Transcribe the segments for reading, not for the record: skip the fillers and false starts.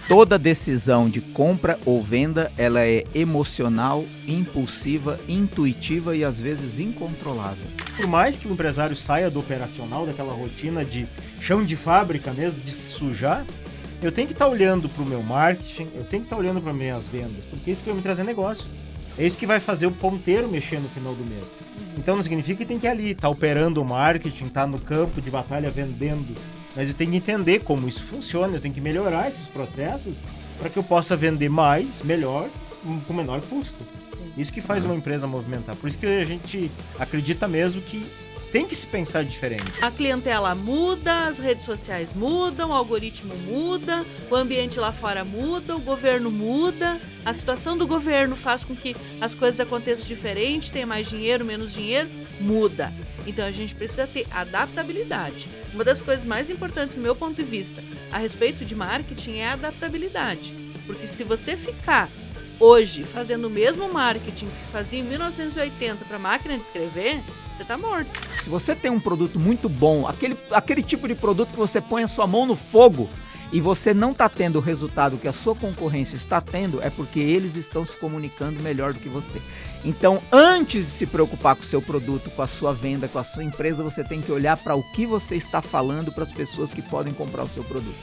Toda decisão de compra ou venda, ela é emocional, impulsiva, intuitiva e às vezes incontrolável. Por mais que o empresário saia do operacional, daquela rotina de chão de fábrica mesmo, de se sujar, eu tenho que estar olhando para o meu marketing, eu tenho que estar olhando para minhas vendas, porque isso que vai me trazer negócio. É isso que vai fazer o ponteiro mexer no final do mês. Então não significa que tem que ir ali, estar operando o marketing, estar no campo de batalha vendendo. Mas eu tenho que entender como isso funciona, eu tenho que melhorar esses processos para que eu possa vender mais, melhor, com menor custo. Sim. Isso que faz uma empresa movimentar. Por isso que a gente acredita mesmo que tem que se pensar diferente. A clientela muda, as redes sociais mudam, o algoritmo muda, o ambiente lá fora muda, o governo muda, a situação do governo faz com que as coisas aconteçam diferente, tenha mais dinheiro, menos dinheiro, muda. Então a gente precisa ter adaptabilidade. Uma das coisas mais importantes do meu ponto de vista a respeito de marketing é a adaptabilidade. Porque se você ficar hoje fazendo o mesmo marketing que se fazia em 1980 para máquina de escrever, você está morto. Se você tem um produto muito bom, aquele tipo de produto que você põe a sua mão no fogo e você não está tendo o resultado que a sua concorrência está tendo, é porque eles estão se comunicando melhor do que você. Então, antes de se preocupar com o seu produto, com a sua venda, com a sua empresa, você tem que olhar para o que você está falando para as pessoas que podem comprar o seu produto.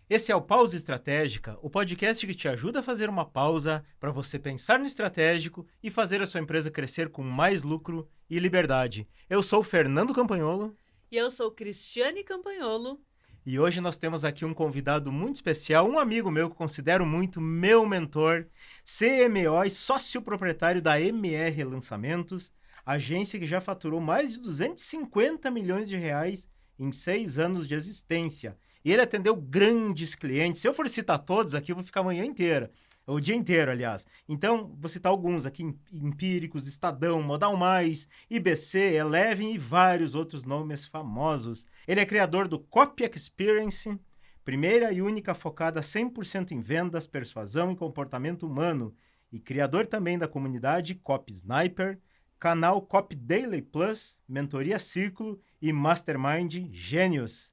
Esse é o Pausa Estratégica, o podcast que te ajuda a fazer uma pausa para você pensar no estratégico e fazer a sua empresa crescer com mais lucro e liberdade. Eu sou o Fernando Campanholo. E eu sou Cristiane Campanholo. E hoje nós temos aqui um convidado muito especial, um amigo meu que considero muito meu mentor, CMO e sócio proprietário da MR Lançamentos, agência que já faturou mais de 250 milhões de reais em 6 anos de existência. E ele atendeu grandes clientes. Se eu for citar todos aqui, eu vou ficar a manhã inteira. O dia inteiro, aliás. Então, vou citar alguns aqui, Empíricos, Estadão, Modal Mais, IBC, Eleven e vários outros nomes famosos. Ele é criador do Copy Experience, primeira e única focada 100% em vendas, persuasão e comportamento humano. E criador também da comunidade Copy Sniper, canal Copy Daily Plus, Mentoria Círculo e Mastermind Gênios.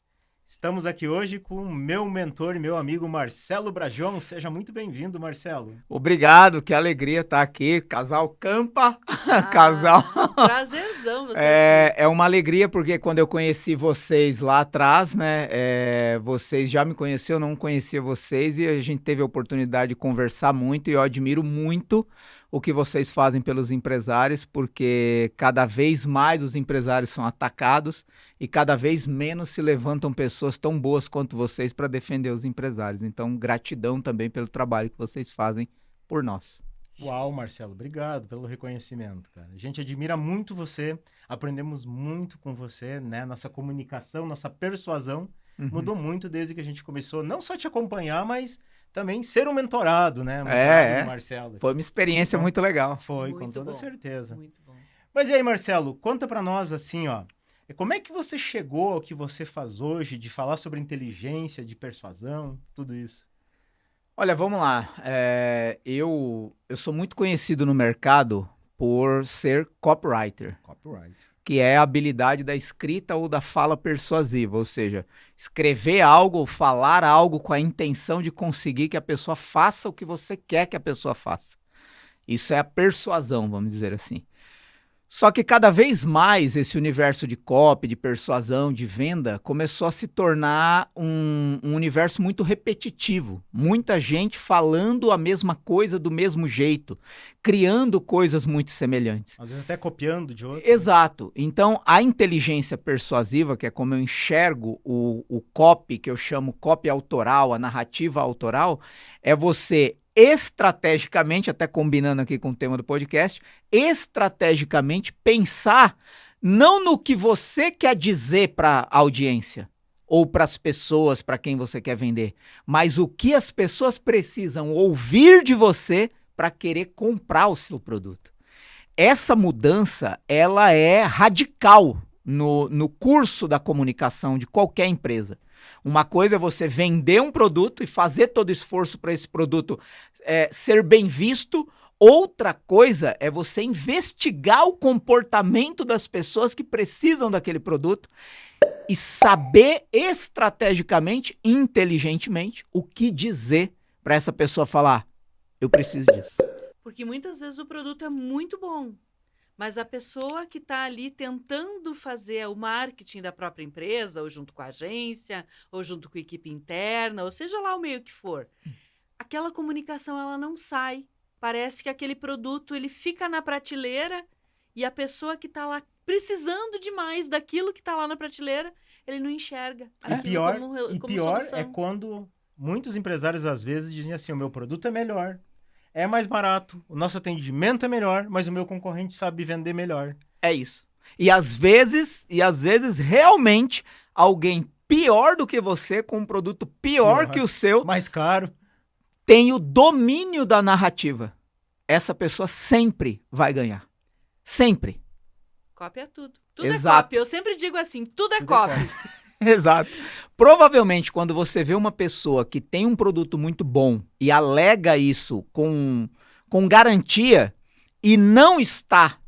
Estamos aqui hoje com o meu mentor e meu amigo Marcelo Brajon. Seja muito bem-vindo, Marcelo. Obrigado, que alegria estar aqui. Casal Campa, casal. Prazerzão você. É uma alegria porque quando eu conheci vocês lá atrás, né, vocês já me conheciam, eu não conhecia vocês e a gente teve a oportunidade de conversar muito e eu admiro muito o que vocês fazem pelos empresários, porque cada vez mais os empresários são atacados e cada vez menos se levantam pessoas tão boas quanto vocês para defender os empresários. Então, gratidão também pelo trabalho que vocês fazem por nós. Uau, Marcelo, obrigado pelo reconhecimento, cara. A gente admira muito você, aprendemos muito com você, né? Nossa comunicação, nossa persuasão mudou muito desde que a gente começou, não só te acompanhar, mas também ser um mentorado, né? Do Marcelo. Foi uma experiência muito legal. Foi, muito com toda bom, certeza. Muito bom. Mas e aí, Marcelo, conta pra nós assim, ó, como é que você chegou ao que você faz hoje, de falar sobre inteligência, de persuasão, tudo isso? Olha, vamos lá. Eu sou muito conhecido no mercado por ser copywriter. Que é a habilidade da escrita ou da fala persuasiva, ou seja, escrever algo ou falar algo com a intenção de conseguir que a pessoa faça o que você quer que a pessoa faça. Isso é a persuasão, vamos dizer assim. Só que cada vez mais esse universo de copy, de persuasão, de venda, começou a se tornar um universo muito repetitivo. Muita gente falando a mesma coisa do mesmo jeito, criando coisas muito semelhantes. Às vezes até copiando de outro. Exato. Então, a inteligência persuasiva, que é como eu enxergo o copy, que eu chamo copy autoral, a narrativa autoral, é você estrategicamente, até combinando aqui com o tema do podcast, estrategicamente pensar não no que você quer dizer para a audiência ou para as pessoas para quem você quer vender, mas o que as pessoas precisam ouvir de você para querer comprar o seu produto. Essa mudança, ela é radical no curso da comunicação de qualquer empresa. Uma coisa é você vender um produto e fazer todo o esforço para esse produto ser bem visto, Outra coisa é você investigar o comportamento das pessoas que precisam daquele produto e saber estrategicamente, inteligentemente, o que dizer para essa pessoa falar, eu preciso disso. Porque muitas vezes o produto é muito bom, mas a pessoa que está ali tentando fazer o marketing da própria empresa, ou junto com a agência, ou junto com a equipe interna, ou seja lá o meio que for, aquela comunicação ela não sai. Parece que aquele produto ele fica na prateleira e a pessoa que está lá precisando demais daquilo que está lá na prateleira, ele não enxerga. E pior é quando muitos empresários às vezes dizem assim, o meu produto é melhor, é mais barato, o nosso atendimento é melhor, mas o meu concorrente sabe vender melhor. É isso. E às vezes realmente alguém pior do que você, com um produto pior que o seu, mais caro, tem o domínio da narrativa. Essa pessoa sempre vai ganhar. Sempre. Cópia é tudo. Tudo Exato. é cópia. Eu sempre digo assim, tudo é cópia. Exato. Provavelmente, quando você vê uma pessoa que tem um produto muito bom e alega isso com garantia e não está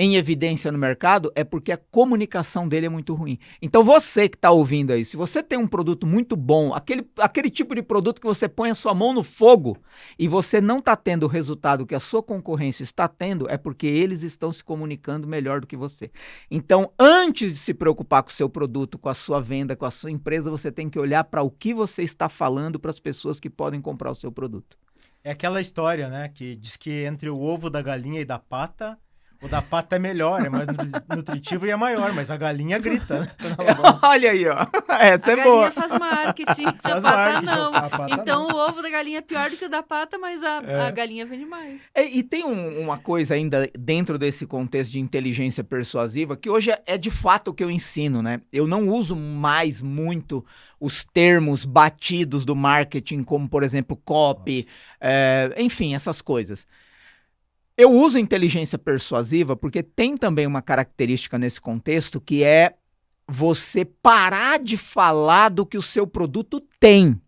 em evidência no mercado, é porque a comunicação dele é muito ruim. Então você que está ouvindo aí, se você tem um produto muito bom, aquele tipo de produto que você põe a sua mão no fogo e você não está tendo o resultado que a sua concorrência está tendo, é porque eles estão se comunicando melhor do que você. Então, antes de se preocupar com o seu produto, com a sua venda, com a sua empresa, você tem que olhar para o que você está falando para as pessoas que podem comprar o seu produto. É aquela história, né, que diz que entre o ovo da galinha e da pata, o da pata é melhor, é mais nutritivo e é maior, mas a galinha grita, né? Olha aí, ó. Essa é boa. A galinha faz marketing, a pata não. Então o ovo da galinha é pior do que o da pata, mas a galinha vende mais. E tem uma coisa ainda dentro desse contexto de inteligência persuasiva, que hoje é de fato o que eu ensino, né? Eu não uso mais muito os termos batidos do marketing, como, por exemplo, copy, enfim, essas coisas. Eu uso inteligência persuasiva porque tem também uma característica nesse contexto que é você parar de falar do que o seu produto tem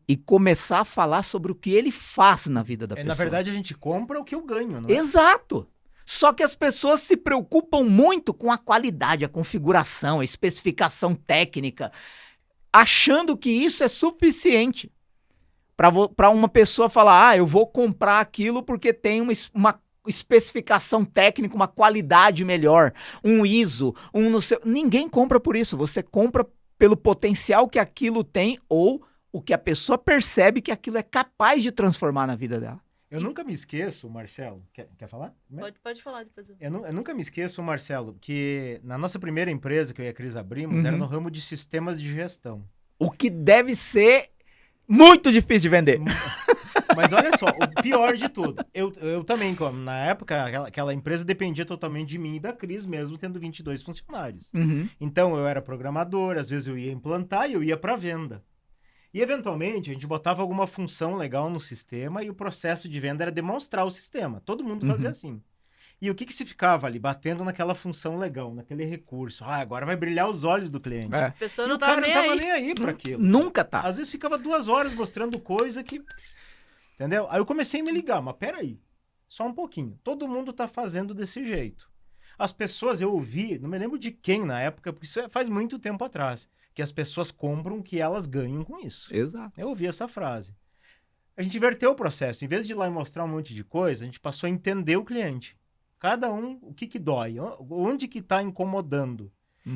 e começar a falar sobre o que ele faz na vida da pessoa. Na verdade, a gente compra o que eu ganho, não é? Exato! Só que as pessoas se preocupam muito com a qualidade, a configuração, a especificação técnica, achando que isso é suficiente para uma pessoa falar, eu vou comprar aquilo porque tem uma especificação técnica, uma qualidade melhor, um ISO, ninguém compra por isso, você compra pelo potencial que aquilo tem ou o que a pessoa percebe que aquilo é capaz de transformar na vida dela. Eu nunca me esqueço, Marcelo, quer falar? Pode falar depois. Eu nunca me esqueço, Marcelo, que na nossa primeira empresa que eu e a Cris abrimos, era no ramo de sistemas de gestão. O que deve ser muito difícil de vender. Mas olha só, o pior de tudo, eu também, na época, aquela empresa dependia totalmente de mim e da Cris, mesmo tendo 22 funcionários. Então, eu era programador, às vezes eu ia implantar e eu ia para venda. E, eventualmente, a gente botava alguma função legal no sistema e o processo de venda era demonstrar o sistema. Todo mundo fazia assim. E o que se ficava ali, batendo naquela função legal, naquele recurso? Agora vai brilhar os olhos do cliente. A pessoa não o cara não tava nem aí para aquilo. Nunca tá. Às vezes ficava 2 horas mostrando coisa que... Entendeu? Aí eu comecei a me ligar, mas peraí, só um pouquinho. Todo mundo tá fazendo desse jeito. As pessoas, eu ouvi, não me lembro de quem na época, porque isso faz muito tempo atrás, que as pessoas compram o que elas ganham com isso. Exato. Eu ouvi essa frase. A gente inverteu o processo. Em vez de ir lá e mostrar um monte de coisa, a gente passou a entender o cliente. Cada um, o que dói, onde que tá incomodando.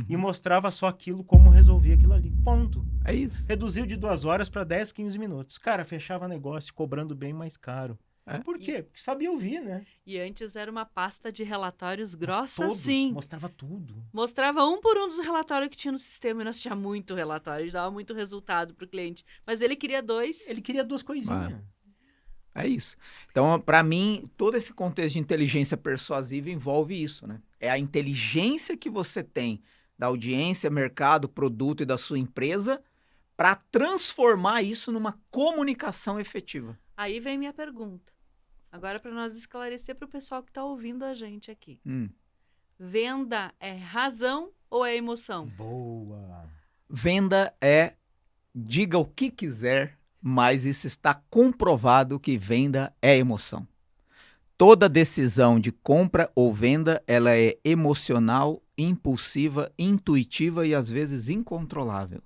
E mostrava só aquilo, como resolvia aquilo ali. Ponto. É isso. Reduziu de 2 horas para 10, 15 minutos. Cara, fechava negócio cobrando bem mais caro. Por quê? Porque sabia ouvir, né? E antes era uma pasta de relatórios grossa, todos, sim. Mostrava tudo. Mostrava um por um dos relatórios que tinha no sistema. E nós tinha muito relatório, a gente dava muito resultado pro cliente. Mas ele queria 2. Ele queria 2 coisinhas. É isso. Então, para mim, todo esse contexto de inteligência persuasiva envolve isso, né? É a inteligência que você tem da audiência, mercado, produto e da sua empresa para transformar isso numa comunicação efetiva. Aí vem minha pergunta. Agora, para nós esclarecer para o pessoal que está ouvindo a gente aqui. Venda é razão ou é emoção? Boa! Venda é, diga o que quiser, mas isso está comprovado que venda é emoção. Toda decisão de compra ou venda, ela é emocional, impulsiva, intuitiva e às vezes incontrolável.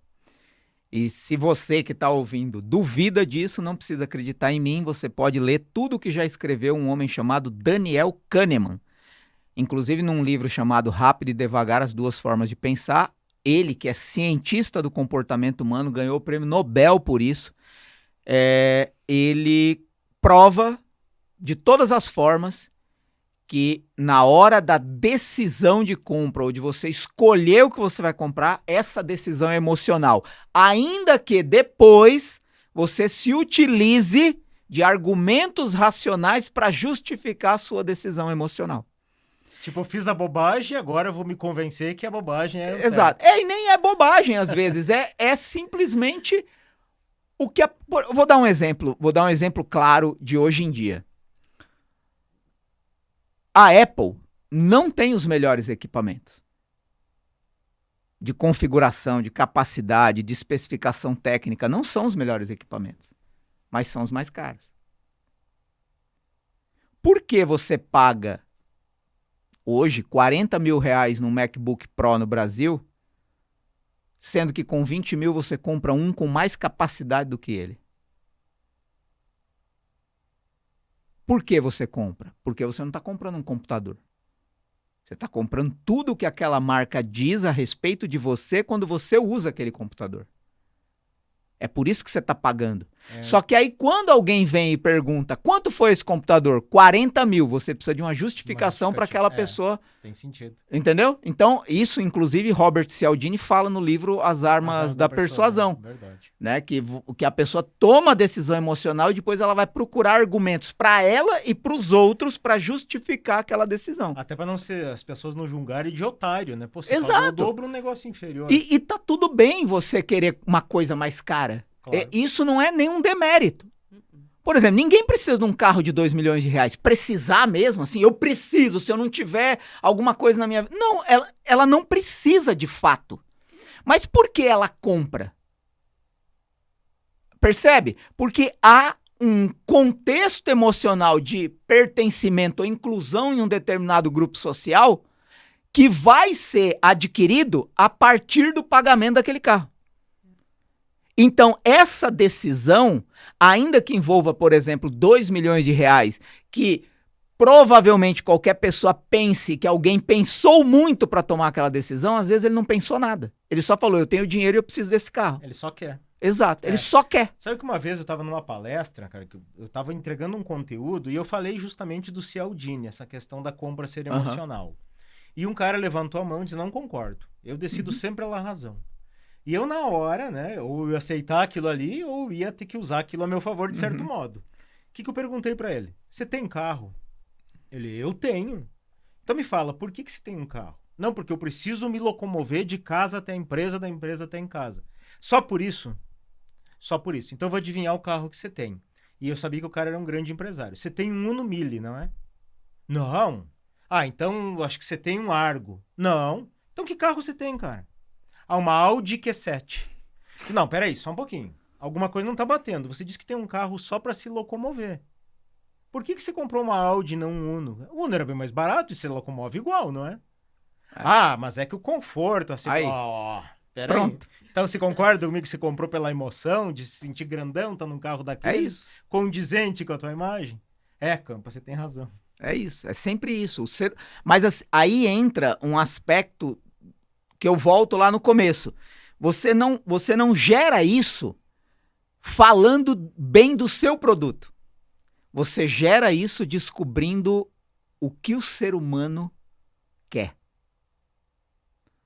E se você que está ouvindo duvida disso, não precisa acreditar em mim, você pode ler tudo que já escreveu um homem chamado Daniel Kahneman. Inclusive num livro chamado Rápido e Devagar, As Duas Formas de Pensar, ele, que é cientista do comportamento humano, ganhou o prêmio Nobel por isso. Ele prova de todas as formas que na hora da decisão de compra ou de você escolher o que você vai comprar, essa decisão é emocional. Ainda que depois você se utilize de argumentos racionais para justificar a sua decisão emocional. Tipo, eu fiz a bobagem, agora eu vou me convencer que a bobagem é... Exato. E nem é bobagem às vezes, é simplesmente o que... Vou dar um exemplo claro de hoje em dia. A Apple não tem os melhores equipamentos de configuração, de capacidade, de especificação técnica. Não são os melhores equipamentos, mas são os mais caros. Por que você paga hoje R$40 mil num MacBook Pro no Brasil, sendo que com 20 mil você compra um com mais capacidade do que ele? Por que você compra? Porque você não está comprando um computador. Você está comprando tudo o que aquela marca diz a respeito de você quando você usa aquele computador. É por isso que você está pagando. Só que aí quando alguém vem e pergunta quanto foi esse computador? 40 mil. Você precisa de uma justificação para aquela pessoa. Tem sentido. Entendeu? Então, isso, inclusive, Robert Cialdini fala no livro As Armas da Persuasão. Verdade. Né? Que a pessoa toma a decisão emocional e depois ela vai procurar argumentos para ela e para os outros para justificar aquela decisão. Até para não ser as pessoas não julgarem de otário, né? Pô, você Exato. pagou o dobro um negócio inferior. E tá tudo bem você querer uma coisa mais cara. Claro. Isso não é nenhum demérito. Por exemplo, ninguém precisa de um carro de R$2 milhões. Precisar mesmo, assim, eu preciso, se eu não tiver alguma coisa na minha vida. Não, ela não precisa de fato. Mas por que ela compra? Percebe? Porque há um contexto emocional de pertencimento ou inclusão em um determinado grupo social que vai ser adquirido a partir do pagamento daquele carro. Então, essa decisão, ainda que envolva, por exemplo, R$2 milhões, que provavelmente qualquer pessoa pense que alguém pensou muito para tomar aquela decisão, às vezes ele não pensou nada. Ele só falou, eu tenho dinheiro e eu preciso desse carro. Ele só quer. Exato, ele só quer. Sabe que uma vez eu estava numa palestra, cara, que eu estava entregando um conteúdo e eu falei justamente do Cialdini, essa questão da compra ser emocional. E um cara levantou a mão e disse, não concordo. Eu decido sempre pela razão. E eu, na hora, né, ou eu ia aceitar aquilo ali, ou ia ter que usar aquilo a meu favor de certo modo. O que eu perguntei pra ele? Você tem carro? Ele, eu tenho. Então me fala, por que você tem um carro? Não, porque eu preciso me locomover de casa até a empresa, da empresa até em casa. Só por isso? Só por isso. Então eu vou adivinhar o carro que você tem. E eu sabia que o cara era um grande empresário. Você tem um Uno Mille, não é? Não. Ah, então acho que você tem um Argo. Não. Então que carro você tem, cara? Uma Audi Q7. Não, peraí, só um pouquinho. Alguma coisa não tá batendo. Você disse que tem um carro só para se locomover. Por que você comprou uma Audi e não um Uno? O Uno era bem mais barato e você locomove igual, não é? Ah, mas é que o conforto, assim... Peraí. Então você concorda comigo que você comprou pela emoção de se sentir grandão, tá num carro daquele? É isso. Condizente com a tua imagem? Campa, você tem razão. É isso, é sempre isso. Mas aí entra um aspecto... que eu volto lá no começo. Você não gera isso falando bem do seu produto. Você gera isso descobrindo o que o ser humano quer.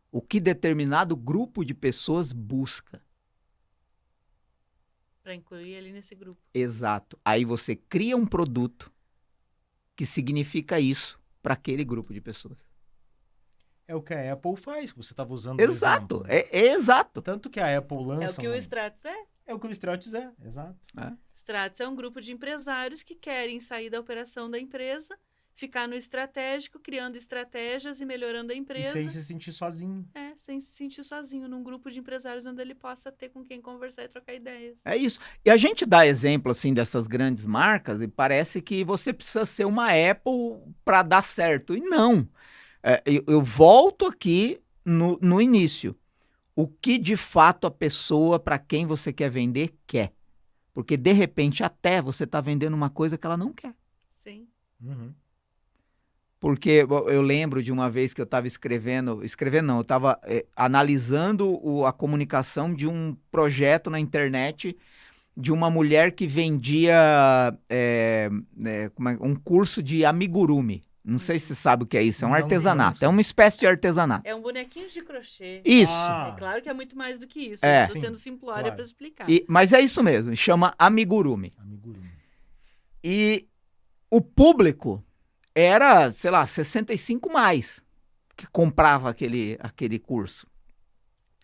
O que determinado grupo de pessoas busca. Para incluir ali nesse grupo. Exato. Aí você cria um produto que significa isso para aquele grupo de pessoas. É o que a Apple faz, que você estava usando. Exato, exemplo, né? é exato. Tanto que a Apple lança... É o que o Stratos é. É o que o Stratos é, exato. Stratos é um grupo de empresários que querem sair da operação da empresa ficar no estratégico, criando estratégias e melhorando a empresa. E sem se sentir sozinho. Sem se sentir sozinho, num grupo de empresários onde ele possa ter com quem conversar e trocar ideias. É isso. E a gente dá exemplo, assim, dessas grandes marcas e parece que você precisa ser uma Apple para dar certo. E não. Eu volto aqui no início. O que de fato a pessoa para quem você quer vender quer. Porque de repente até você está vendendo uma coisa que ela não quer. Sim. Uhum. Porque eu lembro de uma vez que eu estava eu estava analisando a comunicação de um projeto na internet de uma mulher que vendia um curso de amigurumi. Não sei se você sabe o que é isso, é um artesanato, é uma espécie de artesanato. É um bonequinho de crochê. Isso. É claro que é muito mais do que isso, eu estou sendo simplória para explicar. Mas é isso mesmo, chama amigurumi. E o público era, sei lá, 65 mais que comprava aquele curso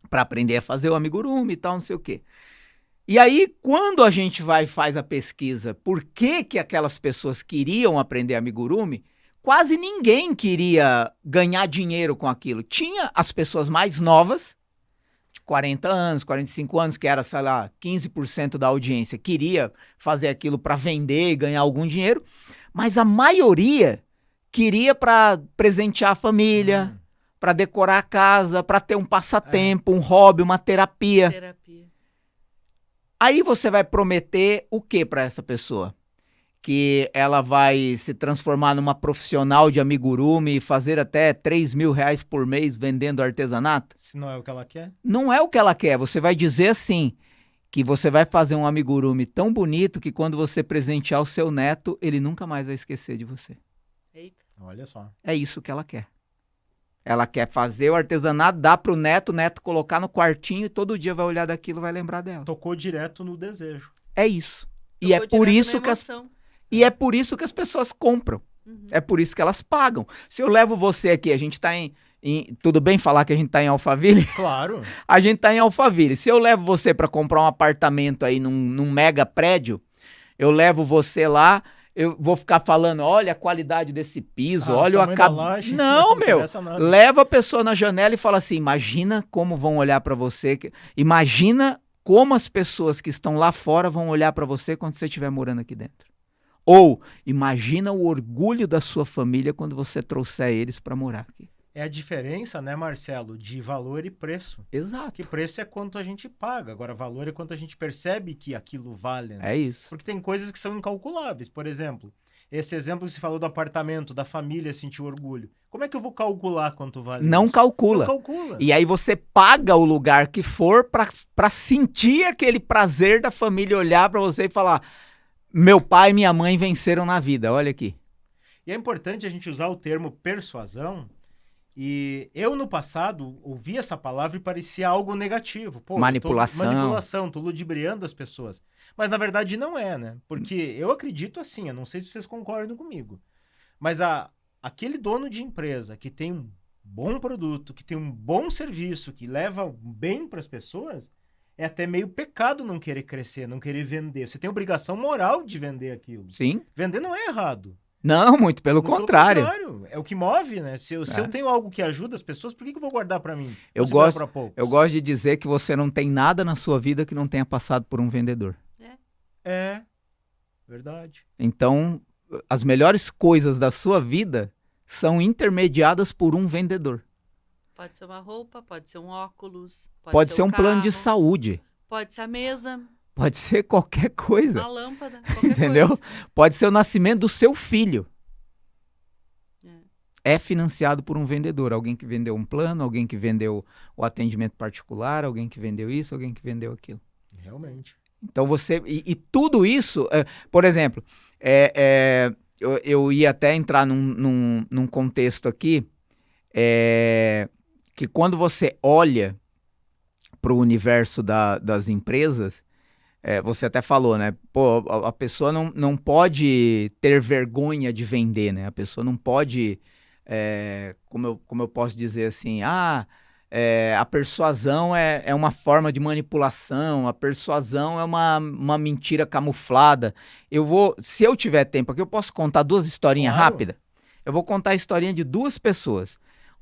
para aprender a fazer o amigurumi e tal, não sei o quê. E aí, quando a gente vai e faz a pesquisa, por que aquelas pessoas queriam aprender amigurumi, quase ninguém queria ganhar dinheiro com aquilo. Tinha as pessoas mais novas, de 40 anos, 45 anos, que era, sei lá, 15% da audiência, queria fazer aquilo para vender e ganhar algum dinheiro, mas a maioria queria para presentear a família, para decorar a casa, para ter um passatempo, um hobby, uma terapia. Aí você vai prometer o que para essa pessoa? Que ela vai se transformar numa profissional de amigurumi e fazer até R$3.000 por mês vendendo artesanato? Se não é o que ela quer? Não é o que ela quer. Você vai dizer assim, que você vai fazer um amigurumi tão bonito que quando você presentear o seu neto, ele nunca mais vai esquecer de você. Eita. Olha só. É isso que ela quer. Ela quer fazer o artesanato, dar pro neto, o neto colocar no quartinho e todo dia vai olhar daquilo e vai lembrar dela. Tocou direto no desejo. É isso. E é por isso que as pessoas compram. Uhum. É por isso que elas pagam. Se eu levo você aqui, a gente tá tudo bem falar que a gente tá em Alphaville? Claro. A gente tá em Alphaville. Se eu levo você para comprar um apartamento aí num mega prédio, eu levo você lá, eu vou ficar falando, olha a qualidade desse piso, olha o acabamento. Não, meu. Leva a pessoa na janela e fala assim, imagina como vão olhar para você. Imagina como as pessoas que estão lá fora vão olhar para você quando você estiver morando aqui dentro. Ou imagina o orgulho da sua família quando você trouxer eles para morar aqui. É a diferença, né, Marcelo, de valor e preço. Exato. Que preço é quanto a gente paga, agora valor é quanto a gente percebe que aquilo vale. Né? É isso. Porque tem coisas que são incalculáveis. Por exemplo, esse exemplo que você falou do apartamento, da família sentir orgulho. Como é que eu vou calcular quanto vale Não isso? calcula. Não calcula. E aí você paga o lugar que for para sentir aquele prazer da família olhar para você e falar, meu pai e minha mãe venceram na vida, olha aqui. E é importante a gente usar o termo persuasão. E eu, no passado, ouvi essa palavra e parecia algo negativo. Pô, manipulação. Tô ludibriando as pessoas. Mas, na verdade, não é, né? Porque eu acredito assim, eu não sei se vocês concordam comigo, mas aquele dono de empresa que tem um bom produto, que tem um bom serviço, que leva bem para as pessoas, é até meio pecado não querer crescer, não querer vender. Você tem obrigação moral de vender aquilo. Sim. Vender não é errado. Não, muito pelo contrário. É o que move, né? Se eu tenho algo que ajuda as pessoas, por que eu vou guardar para mim? Eu gosto de dizer que você não tem nada na sua vida que não tenha passado por um vendedor. É, verdade. Então, as melhores coisas da sua vida são intermediadas por um vendedor. Pode ser uma roupa, pode ser um óculos, pode ser um carro, plano de saúde. Pode ser a mesa. Pode ser qualquer coisa. Uma lâmpada, qualquer entendeu? coisa. Pode ser o nascimento do seu filho. É financiado por um vendedor. Alguém que vendeu um plano, alguém que vendeu o atendimento particular, alguém que vendeu isso, alguém que vendeu aquilo. Realmente. Então você... E tudo isso... por exemplo, eu ia até entrar num contexto aqui que quando você olha para o universo das empresas... você até falou, né? Pô, a pessoa não pode ter vergonha de vender, né? A pessoa não pode, como eu posso dizer assim, a persuasão é uma forma de manipulação, a persuasão é uma mentira camuflada. Se eu tiver tempo aqui, eu posso contar duas historinhas rápidas? Eu vou contar a historinha de duas pessoas.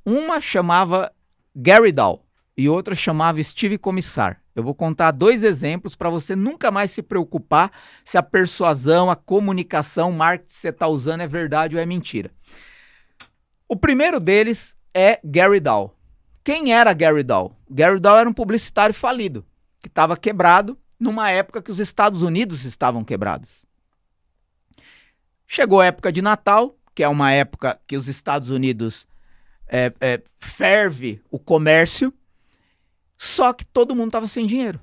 Uma chamava Gary Dow e outra chamava Steve Commissar. Eu vou contar 2 exemplos para você nunca mais se preocupar se a persuasão, a comunicação, o marketing que você está usando é verdade ou é mentira. O primeiro deles é Gary Dow. Quem era Gary Dow? Gary Dow era um publicitário falido, que estava quebrado numa época que os Estados Unidos estavam quebrados. Chegou a época de Natal, que é uma época que os Estados Unidos ferve o comércio, só que todo mundo estava sem dinheiro.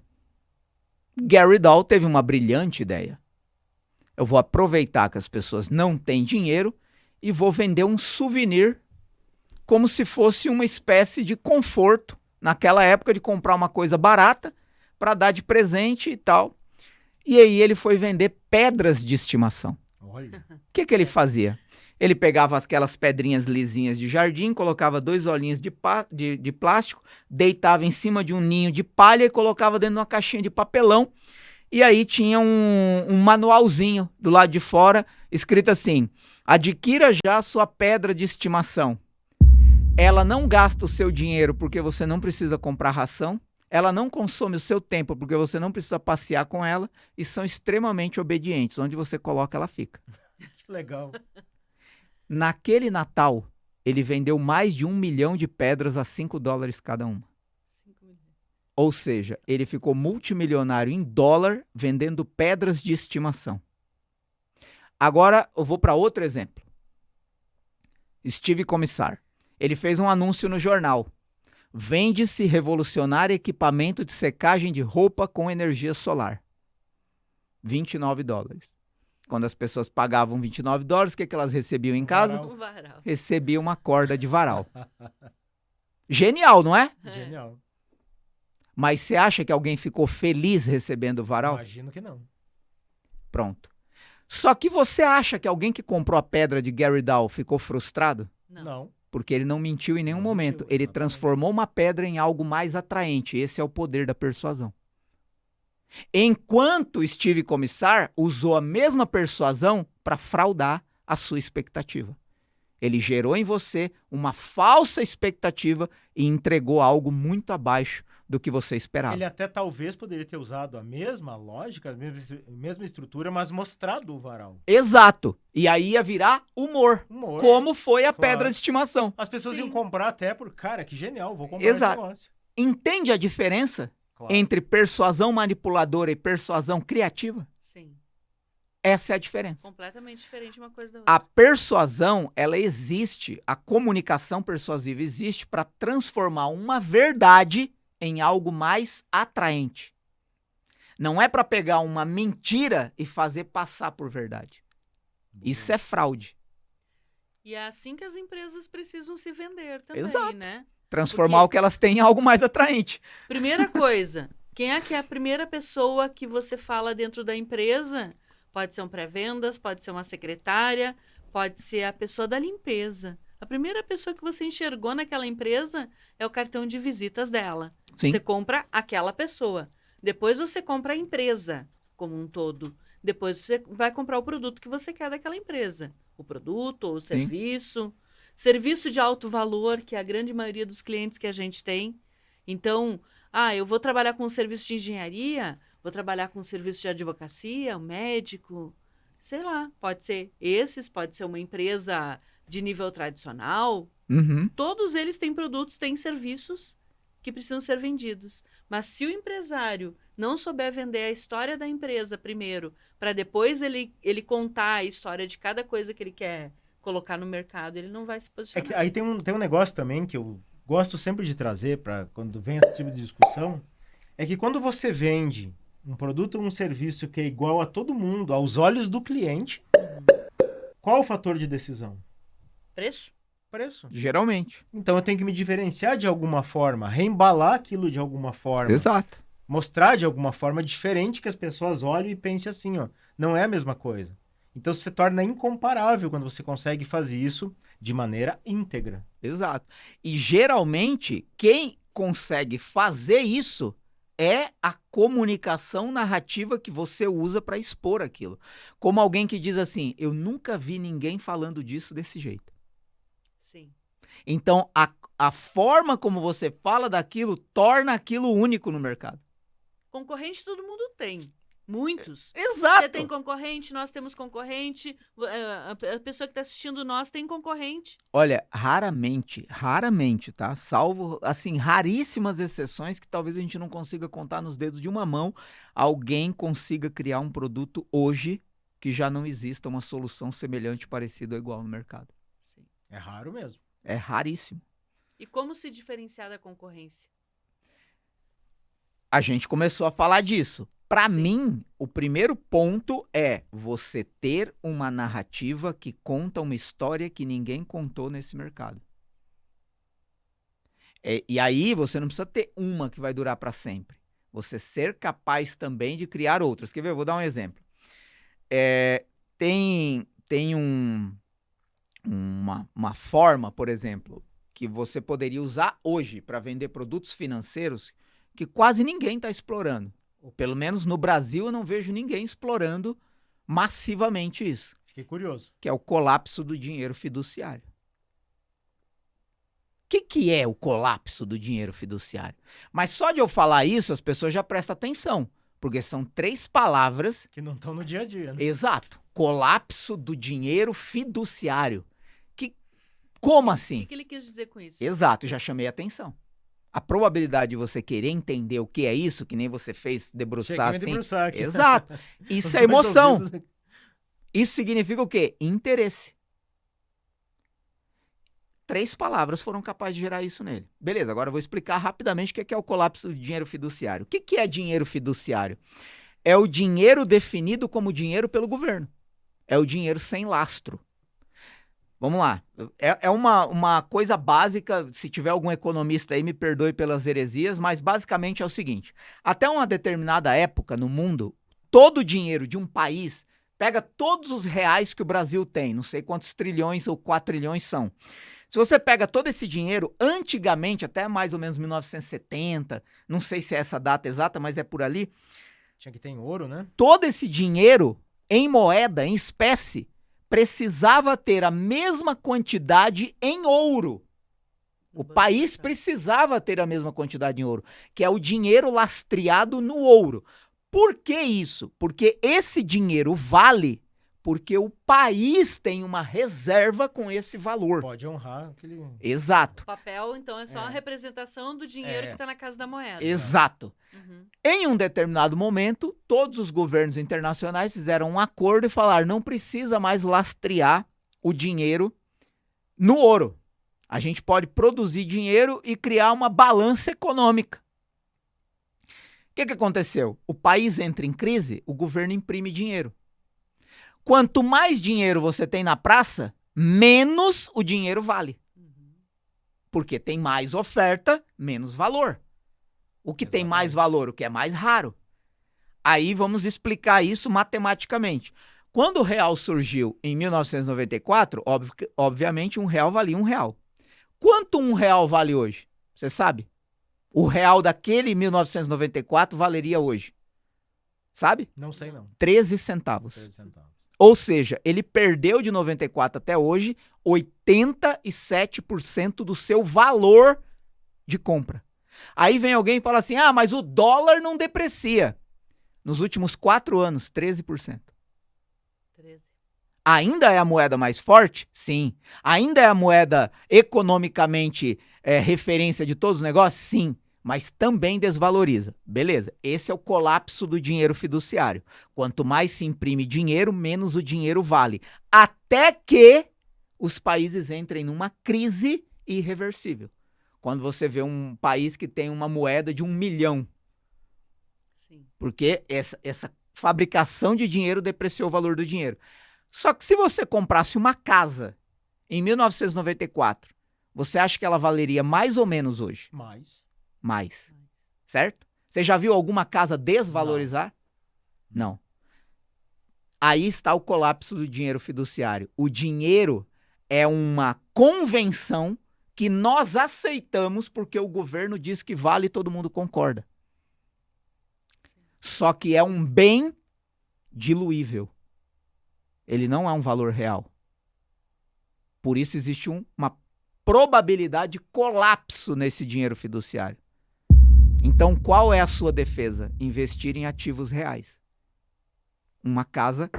Gary Dow teve uma brilhante ideia. Eu vou aproveitar que as pessoas não têm dinheiro e vou vender um souvenir como se fosse uma espécie de conforto naquela época de comprar uma coisa barata para dar de presente e tal. E aí ele foi vender pedras de estimação. Olha. O que ele fazia? Ele pegava aquelas pedrinhas lisinhas de jardim, colocava 2 olhinhos de plástico, deitava em cima de um ninho de palha e colocava dentro de uma caixinha de papelão. E aí tinha um manualzinho do lado de fora, escrito assim: adquira já a sua pedra de estimação. Ela não gasta o seu dinheiro porque você não precisa comprar ração. Ela não consome o seu tempo porque você não precisa passear com ela. E são extremamente obedientes. Onde você coloca, ela fica. Que legal. Naquele Natal, ele vendeu mais de 1 milhão de pedras a $5 cada uma. 5 milhões. Ou seja, ele ficou multimilionário em dólar vendendo pedras de estimação. Agora eu vou para outro exemplo. Steve Commissar. Ele fez um anúncio no jornal. Vende-se revolucionário equipamento de secagem de roupa com energia solar. $29. Quando as pessoas pagavam $29, o que elas recebiam em casa? Um varal. Recebiam uma corda de varal. Genial, não é? Genial. Mas você acha que alguém ficou feliz recebendo o varal? Imagino que não. Pronto. Só que você acha que alguém que comprou a pedra de Gary Dow ficou frustrado? Não. Porque ele não mentiu em nenhum Não momento. mentiu, Ele exatamente. transformou uma pedra em algo mais atraente. Esse é o poder da persuasão. Enquanto Steve Commissar usou a mesma persuasão para fraudar a sua expectativa. Ele gerou em você uma falsa expectativa e entregou algo muito abaixo do que você esperava. Ele até talvez poderia ter usado a mesma lógica, a mesma estrutura, mas mostrado o varal. Exato. E aí ia virar humor. Humor. Como foi a Claro. pedra de estimação. As pessoas Sim. iam comprar até por, cara, que genial, vou comprar Exato. esse negócio. Entende a diferença Claro. entre persuasão manipuladora e persuasão criativa? Sim. Essa é a diferença. Completamente diferente uma coisa da outra. A persuasão, ela existe, a comunicação persuasiva existe para transformar uma verdade em algo mais atraente. Não é para pegar uma mentira e fazer passar por verdade. Isso é fraude. E é assim que as empresas precisam se vender também, Exato. né? Transformar Porque- o que elas têm em algo mais atraente. Primeira coisa, quem é que é a primeira pessoa que você fala dentro da empresa? Pode ser um pré-vendas, pode ser uma secretária, pode ser a pessoa da limpeza. A primeira pessoa que você enxergou naquela empresa é o cartão de visitas dela. Sim. Você compra aquela pessoa. Depois você compra a empresa como um todo. Depois você vai comprar o produto que você quer daquela empresa. O produto ou o serviço. Serviço de alto valor, que é a grande maioria dos clientes que a gente tem. Então, eu vou trabalhar com um serviço de engenharia, vou trabalhar com um serviço de advocacia, um médico, sei lá. Pode ser esses, pode ser uma empresa de nível tradicional. Uhum. Todos eles têm produtos, têm serviços que precisam ser vendidos. Mas se o empresário não souber vender a história da empresa primeiro, para depois ele contar a história de cada coisa que ele quer colocar no mercado, ele não vai se É posicionar. que aí tem um negócio também que eu gosto sempre de trazer para quando vem esse tipo de discussão, é que quando você vende um produto ou um serviço que é igual a todo mundo, aos olhos do cliente, qual o fator de decisão? Preço? Preço. Geralmente. Então eu tenho que me diferenciar de alguma forma, reembalar aquilo de alguma forma, Exato. mostrar de alguma forma diferente que as pessoas olhem e pensem assim, ó, não é a mesma coisa. Então se torna incomparável quando você consegue fazer isso de maneira íntegra. Exato. E geralmente, quem consegue fazer isso é a comunicação narrativa que você usa para expor aquilo. Como alguém que diz assim, eu nunca vi ninguém falando disso desse jeito. Sim. Então, a forma como você fala daquilo torna aquilo único no mercado. Concorrente todo mundo tem. Muitos. Exato. Você tem concorrente, nós temos concorrente, a pessoa que está assistindo nós tem concorrente. Olha, raramente, tá? Salvo, assim, raríssimas exceções que talvez a gente não consiga contar nos dedos de uma mão, alguém consiga criar um produto hoje que já não exista uma solução semelhante, parecida ou igual no mercado. Sim. É raro mesmo. É raríssimo. E como se diferenciar da concorrência? A gente começou a falar disso. Para Sim. mim, o primeiro ponto é você ter uma narrativa que conta uma história que ninguém contou nesse mercado. E aí você não precisa ter uma que vai durar para sempre. Você ser capaz também de criar outras. Quer ver? Eu vou dar um exemplo. Tem uma forma, por exemplo, que você poderia usar hoje para vender produtos financeiros que quase ninguém está explorando. Pelo menos no Brasil eu não vejo ninguém explorando massivamente isso. Fiquei curioso. Que é o colapso do dinheiro fiduciário. O que é o colapso do dinheiro fiduciário? Mas só de eu falar isso, as pessoas já prestam atenção. Porque são 3 palavras... Que não estão no dia a dia, né? Exato. Colapso do dinheiro fiduciário. Como assim? O que ele quis dizer com isso? Exato, já chamei a atenção. A probabilidade de você querer entender o que é isso, que nem você fez debruçar assim. Debruçar aqui. Exato. Isso é emoção. Isso significa o quê? Interesse. 3 palavras foram capazes de gerar isso nele. Beleza, agora eu vou explicar rapidamente o que é o colapso do dinheiro fiduciário. O que é dinheiro fiduciário? É o dinheiro definido como dinheiro pelo governo. É o dinheiro sem lastro. Vamos lá. É uma coisa básica, se tiver algum economista aí, me perdoe pelas heresias, mas basicamente é o seguinte. Até uma determinada época no mundo, todo o dinheiro de um país, pega todos os reais que o Brasil tem, não sei quantos trilhões ou quatrilhões são. Se você pega todo esse dinheiro, antigamente, até mais ou menos 1970, não sei se é essa data exata, mas é por ali. Tinha que ter em ouro, né? Todo esse dinheiro em moeda, em espécie, precisava ter a mesma quantidade em ouro. O país precisava ter a mesma quantidade em ouro, que é o dinheiro lastreado no ouro. Por que isso? Porque esse dinheiro vale porque o país tem uma reserva com esse valor. Pode honrar aquele... Exato. O papel, então, é só a representação do dinheiro que está na casa da moeda. Exato. Uhum. Em um determinado momento, todos os governos internacionais fizeram um acordo e falaram: não precisa mais lastrear o dinheiro no ouro. A gente pode produzir dinheiro e criar uma balança econômica. O que aconteceu? O país entra em crise, o governo imprime dinheiro. Quanto mais dinheiro você tem na praça, menos o dinheiro vale. Porque tem mais oferta, menos valor. O que tem mais valor? O que é mais raro. Aí vamos explicar isso matematicamente. Quando o real surgiu em 1994, obviamente R$1 valia R$1. Quanto R$1 vale hoje? Você sabe? O real daquele 1994 valeria hoje. Sabe? Não sei não. 13 centavos. 13 centavos. Ou seja, ele perdeu de 94 até hoje 87% do seu valor de compra. Aí vem alguém e fala assim: ah, mas o dólar não deprecia. Nos últimos 4 anos, 13%. 13. Ainda é a moeda mais forte? Sim. Ainda é a moeda economicamente referência de todos os negócios? Sim. Mas também desvaloriza. Beleza, esse é o colapso do dinheiro fiduciário. Quanto mais se imprime dinheiro, menos o dinheiro vale. Até que os países entrem numa crise irreversível. Quando você vê um país que tem uma moeda de 1 milhão. Sim. Porque essa fabricação de dinheiro depreciou o valor do dinheiro. Só que se você comprasse uma casa em 1994, você acha que ela valeria mais ou menos hoje? Mais. Certo? Você já viu alguma casa desvalorizar? Não. Aí está o colapso do dinheiro fiduciário. O dinheiro é uma convenção que nós aceitamos porque o governo diz que vale e todo mundo concorda. Só que é um bem diluível. Ele não é um valor real. Por isso existe uma probabilidade de colapso nesse dinheiro fiduciário. Então, qual é a sua defesa? Investir em ativos reais. Uma casa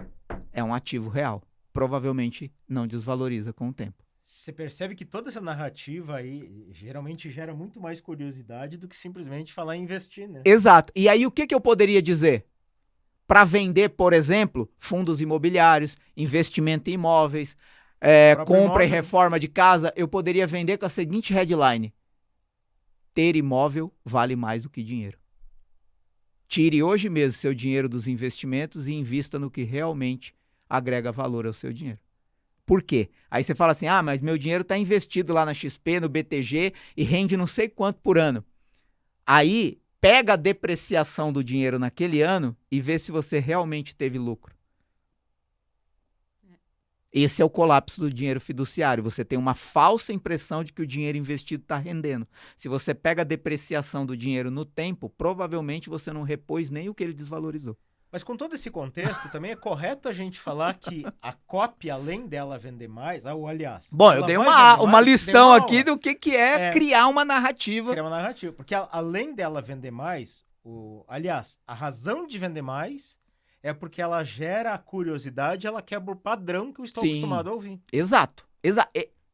é um ativo real. Provavelmente não desvaloriza com o tempo. Você percebe que toda essa narrativa aí geralmente gera muito mais curiosidade do que simplesmente falar em investir, né? Exato. E aí, o que eu poderia dizer? Para vender, por exemplo, fundos imobiliários, investimento em imóveis, compra e reforma de casa, eu poderia vender com a seguinte headline: ter imóvel vale mais do que dinheiro. Tire hoje mesmo seu dinheiro dos investimentos e invista no que realmente agrega valor ao seu dinheiro. Por quê? Aí você fala assim, mas meu dinheiro está investido lá na XP, no BTG e rende não sei quanto por ano. Aí, pega a depreciação do dinheiro naquele ano e vê se você realmente teve lucro. Esse é o colapso do dinheiro fiduciário. Você tem uma falsa impressão de que o dinheiro investido está rendendo. Se você pega a depreciação do dinheiro no tempo, provavelmente você não repôs nem o que ele desvalorizou. Mas com todo esse contexto, também é correto a gente falar que a cópia, além dela vender mais, aliás... Bom, eu dei uma lição aqui do que é criar uma narrativa. Criar uma narrativa, porque além dela vender mais, aliás, a razão de vender mais é porque ela gera a curiosidade, ela quebra o padrão que eu estou acostumado a ouvir. Exato.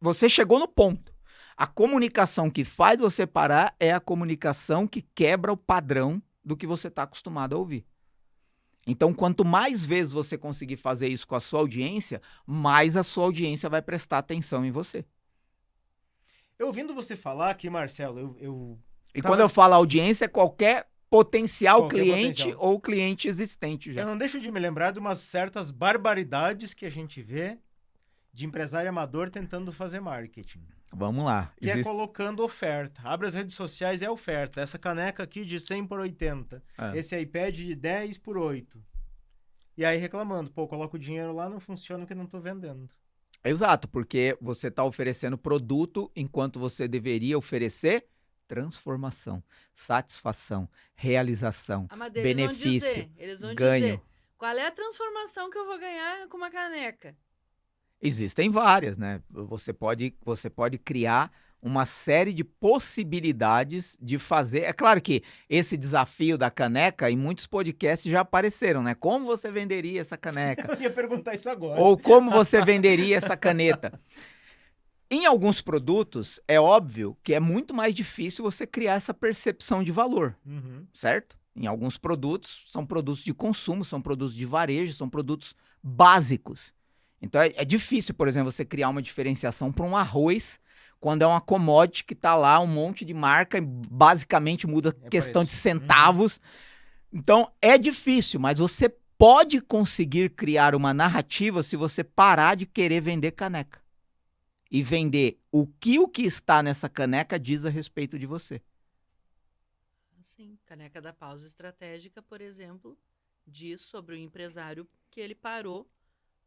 Você chegou no ponto. A comunicação que faz você parar é a comunicação que quebra o padrão do que você está acostumado a ouvir. Então, quanto mais vezes você conseguir fazer isso com a sua audiência, mais a sua audiência vai prestar atenção em você. Eu ouvindo você falar aqui, Marcelo, quando eu falo audiência, é qualquer potencial cliente ou cliente existente já. Eu não deixo de me lembrar de umas certas barbaridades que a gente vê de empresário amador tentando fazer marketing. Vamos lá. Que é colocando oferta. Abre as redes sociais, é oferta. Essa caneca aqui de 100 por 80. Esse iPad de 10 por 8. E aí reclamando. Coloca o dinheiro lá, não funciona porque não estou vendendo. Exato, porque você está oferecendo produto enquanto você deveria oferecer transformação, satisfação, realização, benefício, eles vão ganho. Dizer, qual é a transformação que eu vou ganhar com uma caneca? Existem várias, né? Você pode criar uma série de possibilidades de fazer. É claro que esse desafio da caneca, em muitos podcasts já apareceram, né? Como você venderia essa caneca? Eu ia perguntar isso agora. Ou como você venderia essa caneta? Em alguns produtos, é óbvio que é muito mais difícil você criar essa percepção de valor, certo? Em alguns produtos, são produtos de consumo, são produtos de varejo, são produtos básicos. Então, é difícil, por exemplo, você criar uma diferenciação para um arroz, quando é uma commodity que está lá, um monte de marca, e basicamente muda questão de centavos. Então, é difícil, mas você pode conseguir criar uma narrativa se você parar de querer vender caneca. E vender o que está nessa caneca diz a respeito de você. Sim, caneca da pausa estratégica, por exemplo, diz sobre o empresário que ele parou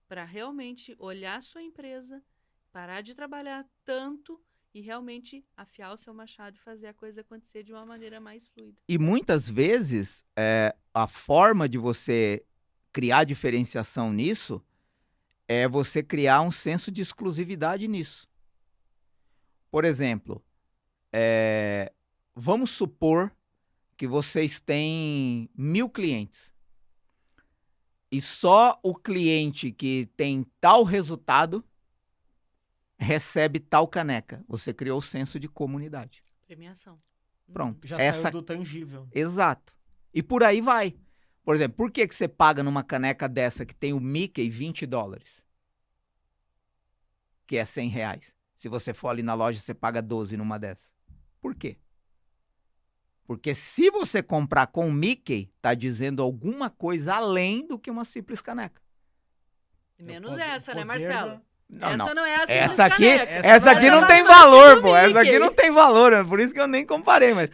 para realmente olhar a sua empresa, parar de trabalhar tanto e realmente afiar o seu machado e fazer a coisa acontecer de uma maneira mais fluida. E muitas vezes, a forma de você criar diferenciação nisso é você criar um senso de exclusividade nisso. Por exemplo, vamos supor que vocês têm 1.000 clientes. E só o cliente que tem tal resultado recebe tal caneca. Você criou o senso de comunidade. Premiação. Pronto. Já saiu do tangível. Exato. E por aí vai. Por exemplo, por que você paga numa caneca dessa que tem o Mickey $20? Que é R$100. Se você for ali na loja, você paga 12 numa dessa. Por quê? Porque se você comprar com o Mickey, tá dizendo alguma coisa além do que uma simples caneca. Menos essa, né, Marcelo? Não, essa não é a simples essa aqui, caneca. essa aqui não tem valor, pô. Essa aqui não tem valor, é por isso que eu nem comparei, mas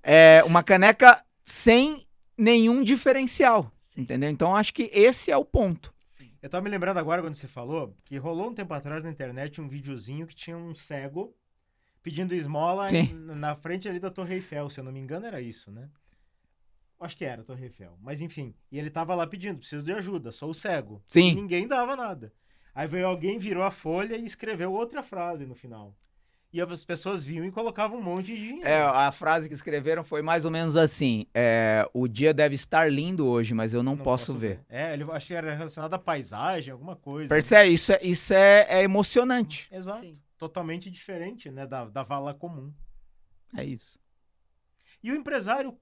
é uma caneca sem nenhum diferencial, entendeu? Então acho que esse é o ponto. Eu tava me lembrando agora quando você falou que rolou um tempo atrás na internet um videozinho que tinha um cego pedindo esmola na frente ali da Torre Eiffel, se eu não me engano era isso, né? Acho que era a Torre Eiffel, mas enfim. E ele tava lá pedindo, preciso de ajuda, sou o cego. Sim. E ninguém dava nada. Aí veio alguém, virou a folha e escreveu outra frase no final. E as pessoas vinham e colocavam um monte de dinheiro. A frase que escreveram foi mais ou menos assim, o dia deve estar lindo hoje, mas eu não posso ver. Ele acho que era relacionado à paisagem, alguma coisa. Percebe? Isso é emocionante. Exato. Sim. Totalmente diferente, né, da vala comum. É isso. E o empresário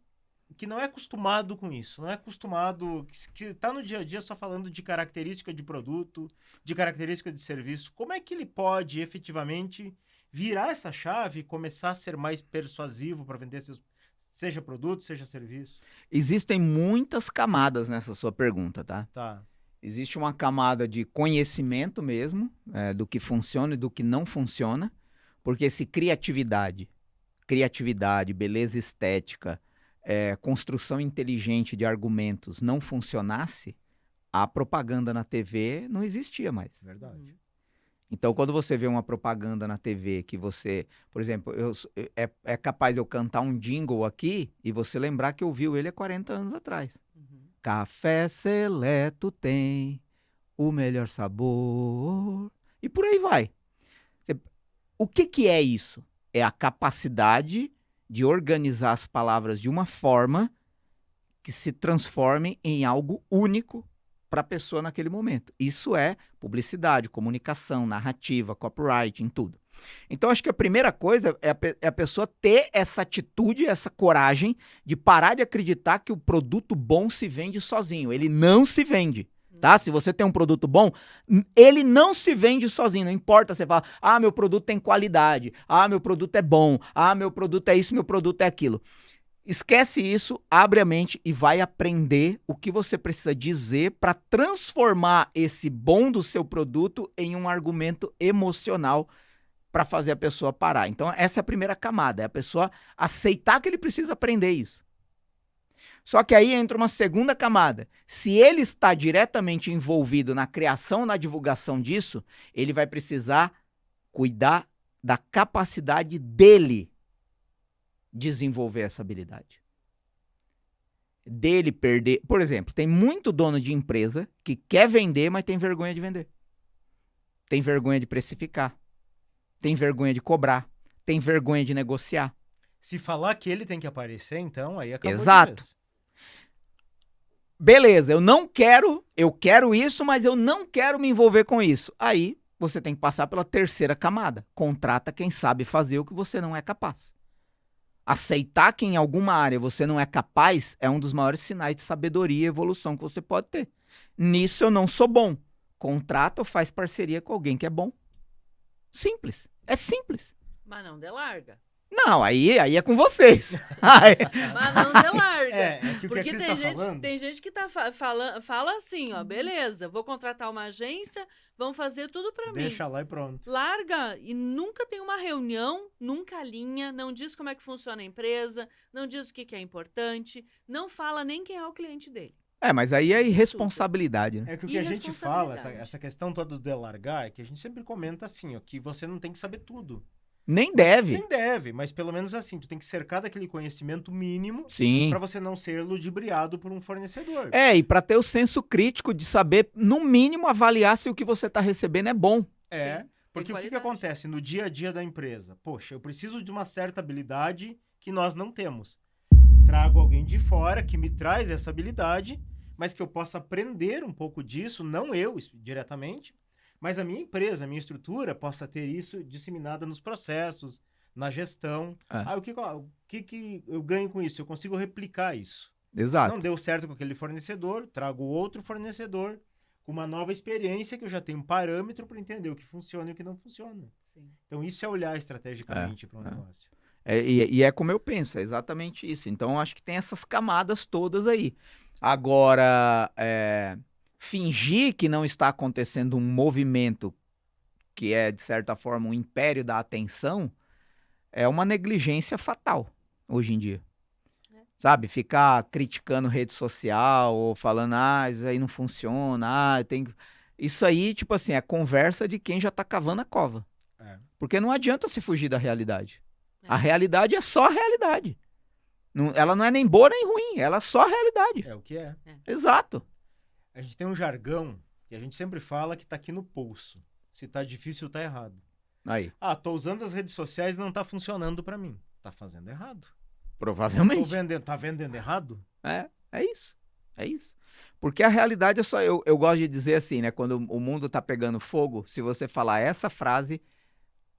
que não é acostumado com isso, não é acostumado, que está no dia a dia só falando de característica de produto, de característica de serviço, como é que ele pode efetivamente virar essa chave e começar a ser mais persuasivo para vender seja produto, seja serviço? Existem muitas camadas nessa sua pergunta, tá? Tá. Existe uma camada de conhecimento mesmo, do que funciona e do que não funciona, porque se criatividade, beleza estética, construção inteligente de argumentos não funcionasse, a propaganda na TV não existia mais. Verdade. Então, quando você vê uma propaganda na TV que você, por exemplo, é capaz de eu cantar um jingle aqui e você lembrar que ouviu ele há 40 anos atrás. Café Seleto tem o melhor sabor. E por aí vai. O que é isso? É a capacidade de organizar as palavras de uma forma que se transforme em algo único para a pessoa naquele momento. Isso é publicidade, comunicação, narrativa, copywriting, tudo. Então, acho que a primeira coisa é a pessoa ter essa atitude, essa coragem de parar de acreditar que o produto bom se vende sozinho. Ele não se vende. Tá? Se você tem um produto bom, ele não se vende sozinho. Não importa você falar, meu produto tem qualidade, meu produto é bom, meu produto é isso, meu produto é aquilo. Esquece isso, abre a mente e vai aprender o que você precisa dizer para transformar esse bom do seu produto em um argumento emocional para fazer a pessoa parar. Então, essa é a primeira camada, é a pessoa aceitar que ele precisa aprender isso. Só que aí entra uma segunda camada. Se ele está diretamente envolvido na criação, na divulgação disso, ele vai precisar cuidar da capacidade dele desenvolver essa habilidade. Dele perder... Por exemplo, tem muito dono de empresa que quer vender, mas tem vergonha de vender. Tem vergonha de precificar. Tem vergonha de cobrar. Tem vergonha de negociar. Se falar que ele tem que aparecer, então, aí acabou. Exato. Beleza, eu quero isso, mas eu não quero me envolver com isso. Aí você tem que passar pela terceira camada. Contrata quem sabe fazer o que você não é capaz. Aceitar que em alguma área você não é capaz é um dos maiores sinais de sabedoria e evolução que você pode ter. Nisso eu não sou bom. Contrata ou faz parceria com alguém que é bom. Simples. É simples. Mas não dê larga. Não, aí é com vocês. Mas não dê larga. Porque tem gente que fala assim, beleza, vou contratar uma agência, vão fazer tudo pra mim. Deixa lá e pronto. Larga e nunca tem uma reunião, nunca alinha, não diz como é que funciona a empresa, não diz o que é importante, não fala nem quem é o cliente dele. Mas aí é irresponsabilidade, né? É que o que a gente fala, essa questão toda do largar, é que a gente sempre comenta assim, que você não tem que saber tudo. Nem deve. Nem deve, mas pelo menos assim, tu tem que cercar daquele conhecimento mínimo para você não ser ludibriado por um fornecedor. E para ter o senso crítico de saber, no mínimo, avaliar se o que você está recebendo é bom. Porque o que acontece no dia a dia da empresa? Poxa, eu preciso de uma certa habilidade que nós não temos. Trago alguém de fora que me traz essa habilidade, mas que eu possa aprender um pouco disso, não eu diretamente, mas a minha empresa, a minha estrutura possa ter isso disseminada nos processos, na gestão. O que eu ganho com isso? Eu consigo replicar isso. Exato. Não deu certo com aquele fornecedor, trago outro fornecedor com uma nova experiência que eu já tenho um parâmetro para entender o que funciona e o que não funciona. Sim. Então, isso é olhar estrategicamente para um negócio. E é como eu penso, é exatamente isso. Então, eu acho que tem essas camadas todas aí. Agora, fingir que não está acontecendo um movimento que é, de certa forma, um império da atenção é uma negligência fatal hoje em dia. Sabe? Ficar criticando rede social ou falando, isso aí não funciona, Isso aí, tipo assim, é conversa de quem já tá cavando a cova. Porque não adianta se fugir da realidade. A realidade é só a realidade. Ela não é nem boa nem ruim, ela é só a realidade. É o que é. Exato. A gente tem um jargão que a gente sempre fala que tá aqui no pulso. Se tá difícil, tá errado. Aí. Tô usando as redes sociais e não tá funcionando para mim. Tá fazendo errado. Provavelmente. Tá vendendo errado? É isso. É isso. Porque a realidade é só... Eu gosto de dizer assim, né? Quando o mundo tá pegando fogo, se você falar essa frase,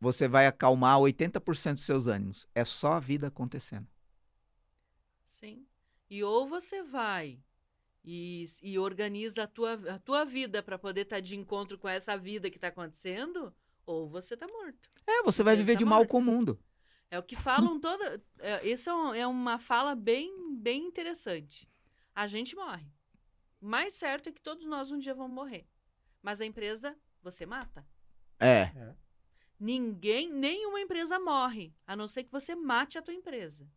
você vai acalmar 80% dos seus ânimos. É só a vida acontecendo. Sim. E ou você vai e organiza a tua vida para poder estar de encontro com essa vida que está acontecendo, ou você tá morto. Você vai viver de mal com o mundo. É o que falam toda... Isso é uma fala bem interessante. A gente morre. O mais certo é que todos nós um dia vamos morrer. Mas a empresa, você mata. Nenhuma empresa morre, a não ser que você mate a tua empresa.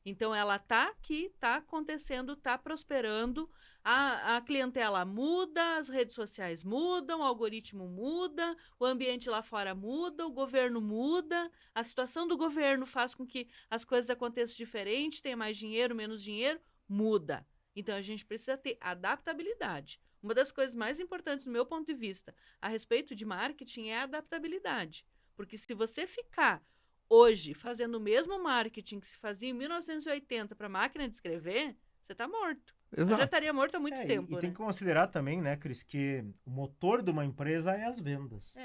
Então, ela tá aqui, tá acontecendo, tá prosperando, a clientela muda, as redes sociais mudam, o algoritmo muda, o ambiente lá fora muda, o governo muda, a situação do governo faz com que as coisas aconteçam diferente, tenha mais dinheiro, menos dinheiro, muda. Então, a gente precisa ter adaptabilidade. Uma das coisas mais importantes, do meu ponto de vista, a respeito de marketing, é a adaptabilidade. Porque se você ficar hoje fazendo o mesmo marketing que se fazia em 1980 para máquina de escrever, você está morto. Exato. Eu já estaria morto há muito tempo. E tem que considerar também, né, Cris, que o motor de uma empresa é as vendas.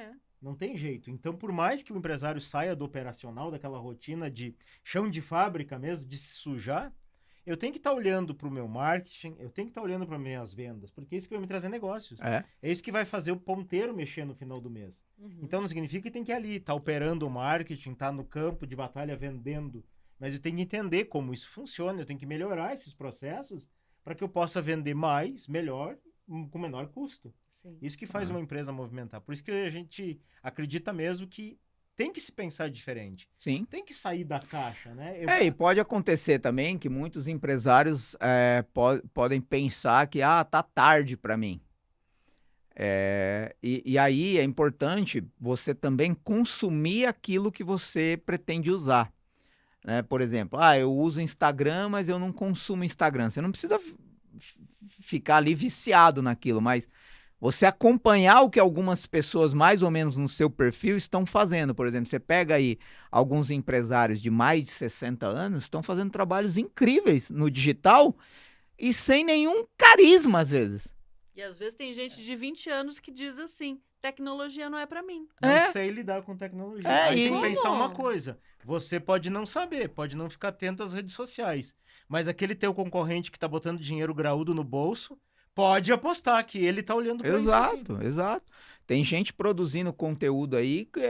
Não tem jeito. Então, por mais que o empresário saia do operacional, daquela rotina de chão de fábrica mesmo, de se sujar, eu tenho que estar olhando para o meu marketing, eu tenho que estar olhando para minhas vendas, porque é isso que vai me trazer negócios. É isso que vai fazer o ponteiro mexer no final do mês. Então, não significa que tem que ir ali, estar operando o marketing, estar no campo de batalha vendendo. Mas eu tenho que entender como isso funciona, eu tenho que melhorar esses processos para que eu possa vender mais, melhor, com menor custo. Sim. Isso que faz uma empresa movimentar. Por isso que a gente acredita mesmo que tem que se pensar diferente. Sim. Tem que sair da caixa, né? E pode acontecer também que muitos empresários podem pensar que, tá tarde para mim. E aí é importante você também consumir aquilo que você pretende usar. Né? Por exemplo, eu uso Instagram, mas eu não consumo Instagram. Você não precisa ficar ali viciado naquilo, mas você acompanhar o que algumas pessoas mais ou menos no seu perfil estão fazendo. Por exemplo, você pega aí alguns empresários de mais de 60 anos, estão fazendo trabalhos incríveis no digital e sem nenhum carisma, às vezes. E às vezes tem gente de 20 anos que diz assim, tecnologia não é para mim. Não sei lidar com tecnologia. Aí tem que pensar uma coisa, você pode não saber, pode não ficar atento às redes sociais, mas aquele teu concorrente que está botando dinheiro graúdo no bolso, pode apostar que ele tá olhando para isso. Assim. Exato. Tem gente produzindo conteúdo aí que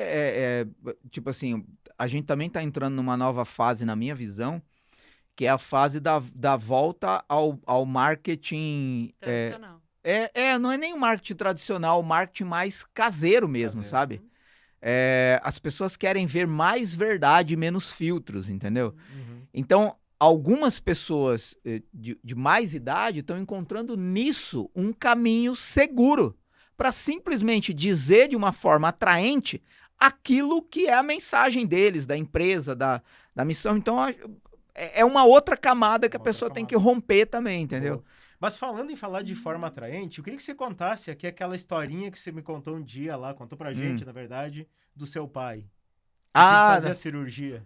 tipo assim, a gente também tá entrando numa nova fase, na minha visão, que é a fase da volta ao marketing... Tradicional. Não é nem o marketing tradicional, o marketing mais caseiro mesmo, sabe? As pessoas querem ver mais verdade e menos filtros, entendeu? Então, algumas pessoas de mais idade estão encontrando nisso um caminho seguro para simplesmente dizer de uma forma atraente aquilo que é a mensagem deles, da empresa, da missão. Então, é uma outra camada que a pessoa tem que romper também, entendeu? Boa. Mas falando em falar de forma atraente, eu queria que você contasse aqui aquela historinha que você me contou um dia lá, contou pra gente, na verdade, do seu pai. Fazer a cirurgia.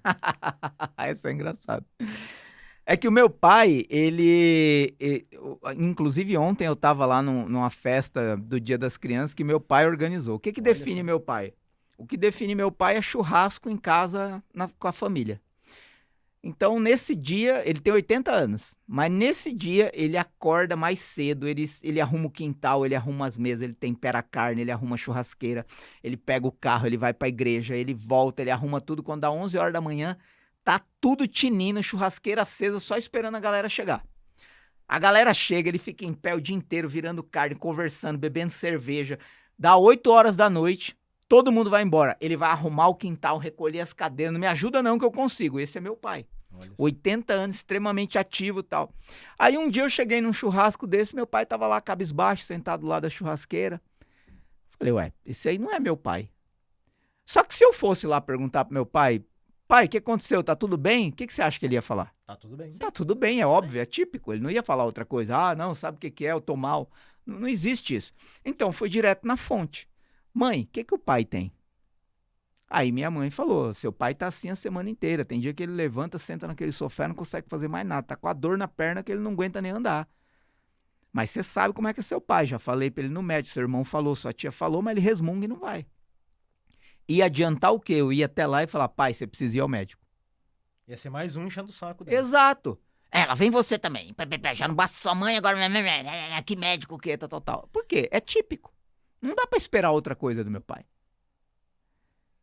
Isso é engraçado. É que o meu pai, inclusive ontem eu tava lá numa festa do Dia das Crianças que meu pai organizou. O que define meu pai? O que define meu pai é churrasco em casa com a família. Então, nesse dia, ele tem 80 anos, mas nesse dia ele acorda mais cedo, ele arruma o quintal, ele arruma as mesas, ele tempera a carne, ele arruma a churrasqueira, ele pega o carro, ele vai pra igreja, ele volta, ele arruma tudo. Quando dá 11 horas da manhã, tá tudo tinindo, churrasqueira acesa, só esperando a galera chegar. A galera chega, ele fica em pé o dia inteiro, virando carne, conversando, bebendo cerveja. Dá 8 horas da noite, todo mundo vai embora. Ele vai arrumar o quintal, recolher as cadeiras. Não me ajuda não que eu consigo, esse é meu pai. 80 anos, extremamente ativo e tal. Aí um dia eu cheguei num churrasco desse, meu pai tava lá cabisbaixo, sentado lá da churrasqueira. Falei, esse aí não é meu pai. Só que se eu fosse lá perguntar pro meu pai, o que aconteceu? Tá tudo bem? O que você acha que ele ia falar? Tá tudo bem. Tá tudo bem, é óbvio, é típico. Ele não ia falar outra coisa. Não, sabe o que é? Eu tô mal. Não existe isso. Então, foi direto na fonte. Mãe, o que o pai tem? Aí minha mãe falou, seu pai tá assim a semana inteira, tem dia que ele levanta, senta naquele sofá e não consegue fazer mais nada, tá com a dor na perna que ele não aguenta nem andar. Mas você sabe como é que é seu pai, já falei pra ele no médico, seu irmão falou, sua tia falou, mas ele resmunga e não vai. Ia adiantar o quê? Eu ia até lá e falar, pai, você precisa ir ao médico. Ia ser mais um enchendo o saco dele. Exato. Ela, vem você também. Já não basta sua mãe, agora que médico o quê, tal. Por quê? É típico. Não dá pra esperar outra coisa do meu pai.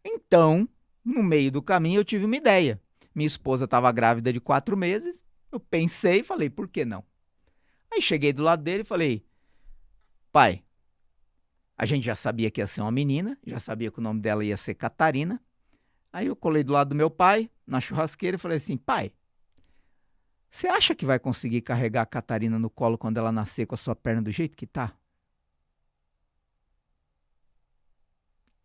Então, no meio do caminho, eu tive uma ideia. Minha esposa estava grávida de 4 meses. Eu pensei e falei, por que não? Aí cheguei do lado dele e falei, pai, a gente já sabia que ia ser uma menina, já sabia que o nome dela ia ser Catarina. Aí eu colei do lado do meu pai, na churrasqueira, e falei assim, pai, você acha que vai conseguir carregar a Catarina no colo quando ela nascer com a sua perna do jeito que tá?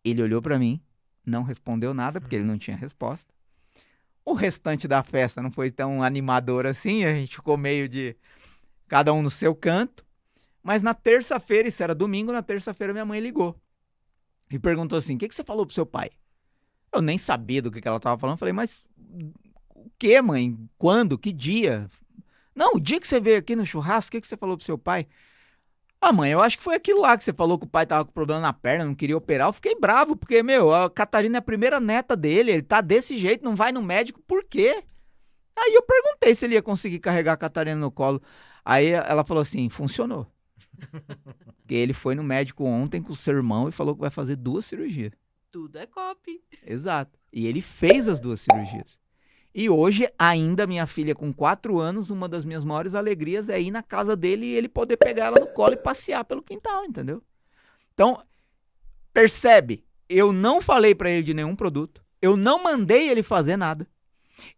Ele olhou pra mim, não respondeu nada, porque ele não tinha resposta. O restante da festa não foi tão animador assim, a gente ficou meio de cada um no seu canto. Mas na terça-feira, isso era domingo, na terça-feira minha mãe ligou e perguntou assim, o que você falou pro seu pai? Eu nem sabia do que ela tava falando, falei, mas o que, mãe? Quando? Que dia? Não, o dia que você veio aqui no churrasco, o que você falou pro seu pai? Ah, mãe, eu acho que foi aquilo lá que você falou que o pai tava com problema na perna, não queria operar. Eu fiquei bravo, porque, a Catarina é a primeira neta dele, ele tá desse jeito, não vai no médico, por quê? Aí eu perguntei se ele ia conseguir carregar a Catarina no colo. Aí ela falou assim, funcionou. Porque ele foi no médico ontem com o seu irmão e falou que vai fazer 2 cirurgias. Tudo é copy. Exato. E ele fez as 2 cirurgias. E hoje, ainda, minha filha com 4 anos, uma das minhas maiores alegrias é ir na casa dele e ele poder pegar ela no colo e passear pelo quintal, entendeu? Então, percebe, eu não falei pra ele de nenhum produto, eu não mandei ele fazer nada,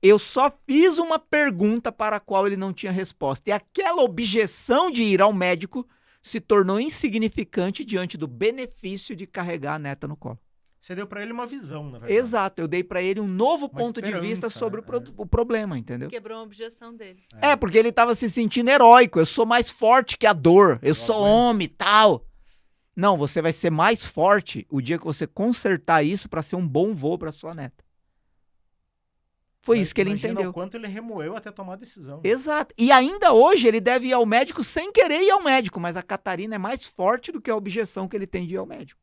eu só fiz uma pergunta para a qual ele não tinha resposta. E aquela objeção de ir ao médico se tornou insignificante diante do benefício de carregar a neta no colo. Você deu pra ele uma visão, na verdade. Exato, eu dei pra ele um novo ponto de vista sobre o problema, entendeu? Quebrou uma objeção dele. Porque ele tava se sentindo heróico, eu sou mais forte que a dor, eu sou homem e tal. Não, você vai ser mais forte o dia que você consertar isso pra ser um bom vô pra sua neta. Foi isso que ele entendeu. O quanto ele remoeu até tomar a decisão. Exato. E ainda hoje ele deve ir ao médico sem querer ir ao médico, mas a Catarina é mais forte do que a objeção que ele tem de ir ao médico.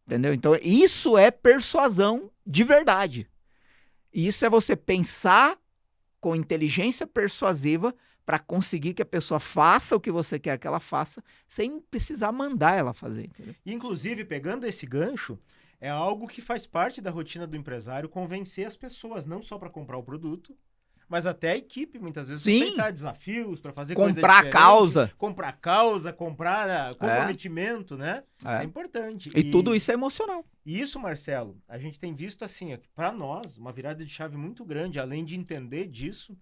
Entendeu? Então, isso é persuasão de verdade. Isso é você pensar com inteligência persuasiva para conseguir que a pessoa faça o que você quer que ela faça, sem precisar mandar ela fazer. Entendeu? Inclusive, pegando esse gancho, é algo que faz parte da rotina do empresário convencer as pessoas, não só para comprar o produto, mas até a equipe, muitas vezes, para aceitar desafios, para fazer coisa diferente. Comprar causa, comprar comprometimento, né? É importante. E tudo isso é emocional. E isso, Marcelo, a gente tem visto assim, para nós, uma virada de chave muito grande, além de entender disso,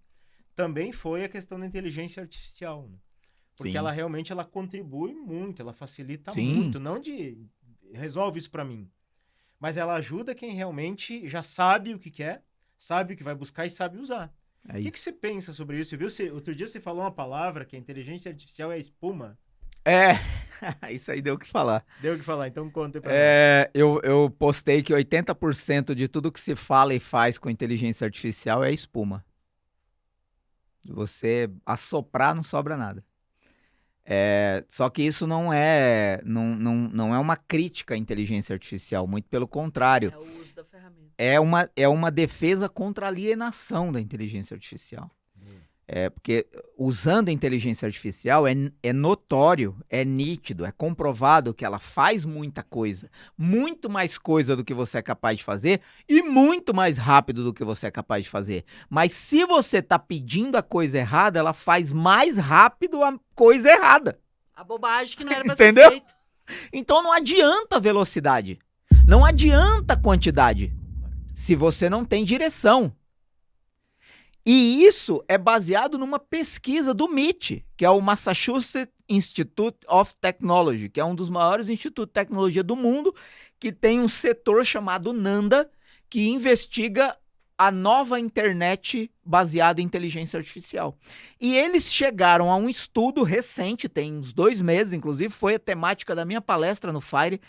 também foi a questão da inteligência artificial, né? Porque ela realmente contribui muito, ela facilita muito, não de resolve isso para mim, mas ela ajuda quem realmente já sabe o que quer, sabe o que vai buscar e sabe usar. O que você pensa sobre isso? Viu? Outro dia você falou uma palavra que a inteligência artificial é espuma. Isso aí deu o que falar. Deu o que falar, então conta pra mim. Eu postei que 80% de tudo que se fala e faz com inteligência artificial é espuma. Você assoprar, não sobra nada. Só que isso não é uma crítica à inteligência artificial, muito pelo contrário. É o uso da ferramenta. É uma defesa contra a alienação da inteligência artificial. Porque usando a inteligência artificial é notório, é nítido, é comprovado que ela faz muita coisa, muito mais coisa do que você é capaz de fazer e muito mais rápido do que você é capaz de fazer. Mas se você está pedindo a coisa errada, ela faz mais rápido a coisa errada. A bobagem que não era pra Entendeu? ser feita. Então não adianta velocidade, não adianta quantidade, se você não tem direção. E isso é baseado numa pesquisa do MIT, que é o Massachusetts Institute of Technology, que é um dos maiores institutos de tecnologia do mundo, que tem um setor chamado NANDA, que investiga a nova internet baseada em inteligência artificial. E eles chegaram a um estudo recente, tem uns 2 meses, inclusive, foi a temática da minha palestra no FIRE,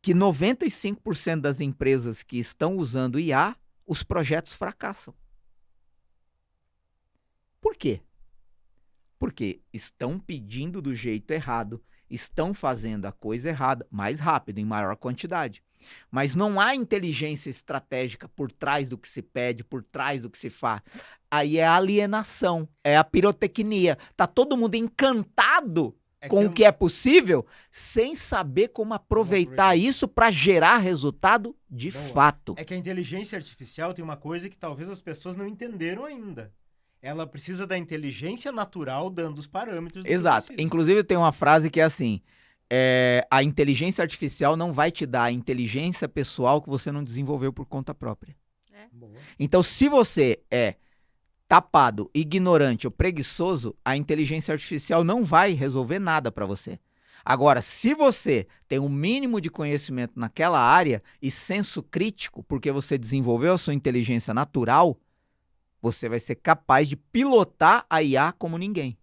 que 95% das empresas que estão usando IA, os projetos fracassam. Por quê? Porque estão pedindo do jeito errado, estão fazendo a coisa errada, mais rápido, em maior quantidade. Mas não há inteligência estratégica por trás do que se pede, por trás do que se faz. Aí é a alienação, é a pirotecnia. Tá todo mundo encantado com o que é possível, sem saber como aproveitar isso para gerar resultado de fato. É que a inteligência artificial tem uma coisa que talvez as pessoas não entenderam ainda. Ela precisa da inteligência natural dando os parâmetros. Exato. Inclusive tem uma frase que é assim, a inteligência artificial não vai te dar a inteligência pessoal que você não desenvolveu por conta própria. Então, se você é tapado, ignorante ou preguiçoso, a inteligência artificial não vai resolver nada para você. Agora, se você tem um mínimo de conhecimento naquela área e senso crítico, porque você desenvolveu a sua inteligência natural, você vai ser capaz de pilotar a IA como ninguém.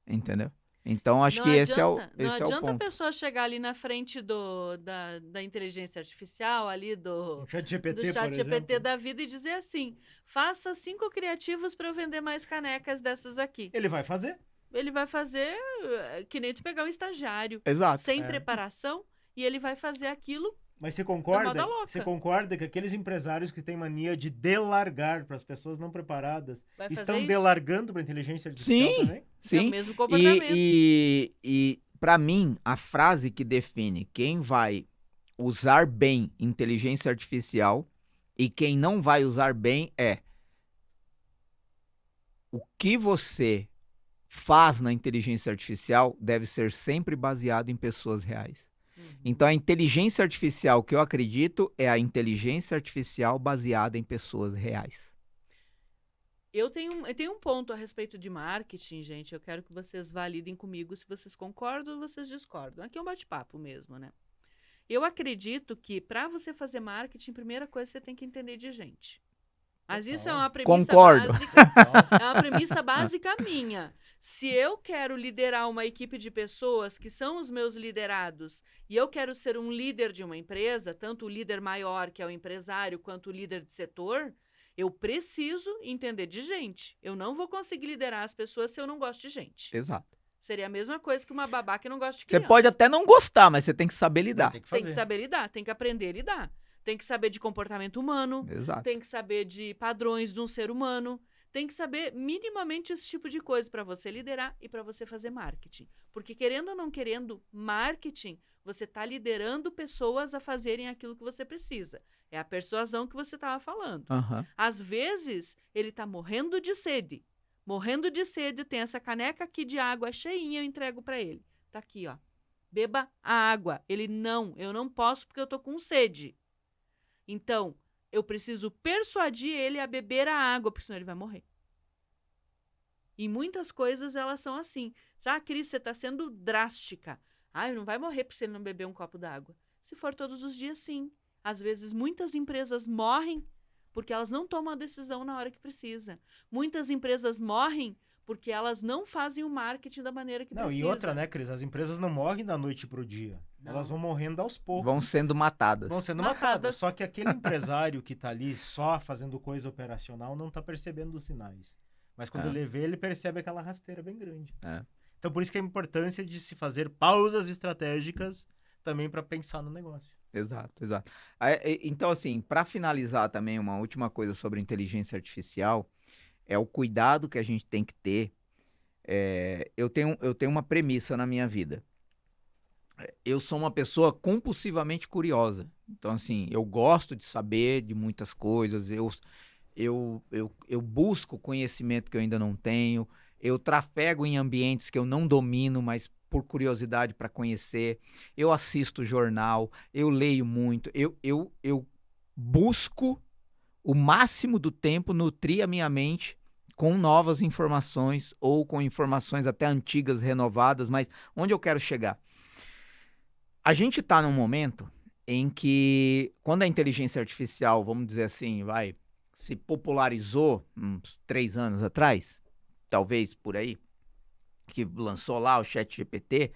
Entendeu? Então, acho que esse é o ponto. Não adianta a pessoa chegar ali na frente da inteligência artificial, ali do chat GPT da vida e dizer assim, faça 5 criativos para eu vender mais canecas dessas aqui. Ele vai fazer. Ele vai fazer que nem tu pegar um estagiário. Exato. Sem preparação, e ele vai fazer aquilo. Mas você concorda que aqueles empresários que têm mania de delargar para as pessoas não preparadas estão delargando para a inteligência artificial também? Sim, é o mesmo comportamento. E para mim, a frase que define quem vai usar bem inteligência artificial e quem não vai usar bem é o que você faz na inteligência artificial deve ser sempre baseado em pessoas reais. Então, a inteligência artificial que eu acredito é a inteligência artificial baseada em pessoas reais. Eu tenho um ponto a respeito de marketing, gente. Eu quero que vocês validem comigo se vocês concordam ou vocês discordam. Aqui é um bate-papo mesmo, né? Eu acredito que para você fazer marketing, primeira coisa, você tem que entender de gente. Mas isso é uma premissa básica. É uma premissa básica minha. Se eu quero liderar uma equipe de pessoas que são os meus liderados e eu quero ser um líder de uma empresa, tanto o líder maior, que é o empresário, quanto o líder de setor, eu preciso entender de gente. Eu não vou conseguir liderar as pessoas se eu não gosto de gente. Exato. Seria a mesma coisa que uma babá que não gosta de criança. Você pode até não gostar, mas você tem que saber lidar. Tem que saber lidar, tem que aprender a lidar. Tem que saber de comportamento humano. Exato. Tem que saber de padrões de um ser humano. Tem que saber minimamente esse tipo de coisa para você liderar e para você fazer marketing. Porque querendo ou não querendo, marketing, você está liderando pessoas a fazerem aquilo que você precisa. É a persuasão que você estava falando. Às vezes, ele está morrendo de sede. Morrendo de sede, tem essa caneca aqui de água cheinha, eu entrego para ele. Tá aqui, ó. Beba a água. Ele, não, eu não posso porque eu tô com sede. Então, eu preciso persuadir ele a beber a água, porque senão ele vai morrer. E muitas coisas, elas são assim. Cris, você está sendo drástica. Ele não vai morrer se ele não beber um copo d'água. Se for todos os dias, sim. Às vezes, muitas empresas morrem porque elas não tomam a decisão na hora que precisa. Muitas empresas morrem porque elas não fazem o marketing da maneira que precisa. E outra, né, Cris? As empresas não morrem da noite pro dia. Não. Elas vão morrendo aos poucos. Vão sendo matadas. Só que aquele empresário que tá ali só fazendo coisa operacional não tá percebendo os sinais. Mas quando ele vê, ele percebe aquela rasteira bem grande. Então, por isso que a importância de se fazer pausas estratégicas também para pensar no negócio. Exato. Então, assim, para finalizar também, uma última coisa sobre inteligência artificial é o cuidado que a gente tem que ter. Eu tenho uma premissa na minha vida. Eu sou uma pessoa compulsivamente curiosa. Então, assim, eu gosto de saber de muitas coisas, eu busco conhecimento que eu ainda não tenho, eu trafego em ambientes que eu não domino, mas por curiosidade para conhecer, eu assisto jornal, eu leio muito, eu busco o máximo do tempo nutrir a minha mente com novas informações ou com informações até antigas, renovadas, mas onde eu quero chegar? A gente está num momento em que, quando a inteligência artificial, vamos dizer assim, se popularizou uns 3 anos atrás, talvez por aí, que lançou lá o ChatGPT,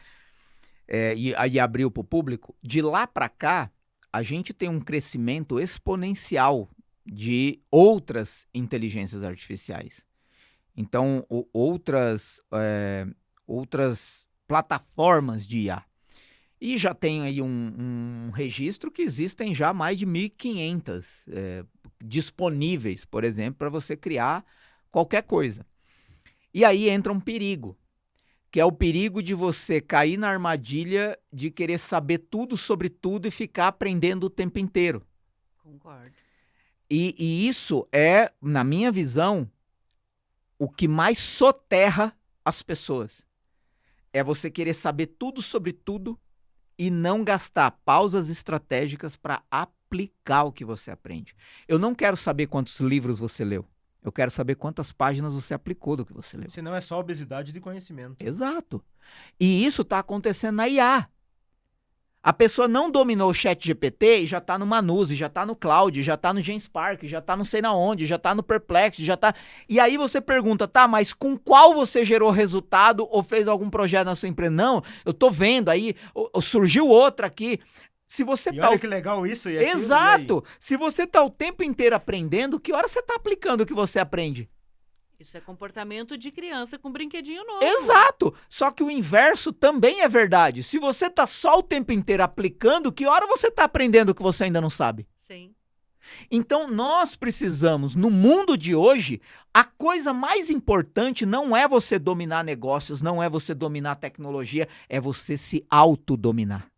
e aí abriu para o público, de lá para cá, a gente tem um crescimento exponencial de outras inteligências artificiais. Então, outras plataformas de IA. E já tem aí um registro que existem já mais de 1.500 disponíveis, por exemplo, para você criar qualquer coisa. E aí entra um perigo, que é o perigo de você cair na armadilha de querer saber tudo sobre tudo e ficar aprendendo o tempo inteiro. Concordo. E isso é, na minha visão, o que mais soterra as pessoas. É você querer saber tudo sobre tudo e não gastar pausas estratégicas para aplicar o que você aprende. Eu não quero saber quantos livros você leu. Eu quero saber quantas páginas você aplicou do que você leu. Senão é só obesidade de conhecimento. Exato. E isso está acontecendo na IA. A pessoa não dominou o ChatGPT e já está no Manuse, já está no Cloud, já está no Genspark, já está não sei na onde, já está no Perplex, já está... E aí você pergunta, tá, mas com qual você gerou resultado ou fez algum projeto na sua empresa? Não, eu tô vendo aí, surgiu outra aqui. Se você e olha que legal isso. E aquilo, exato. Se você tá o tempo inteiro aprendendo, que hora você tá aplicando o que você aprende? Isso é comportamento de criança com brinquedinho novo. Exato! Só que o inverso também é verdade. Se você tá só o tempo inteiro aplicando, que hora você tá aprendendo o que você ainda não sabe? Sim. Então nós precisamos, no mundo de hoje, a coisa mais importante não é você dominar negócios, não é você dominar tecnologia, é você se autodominar.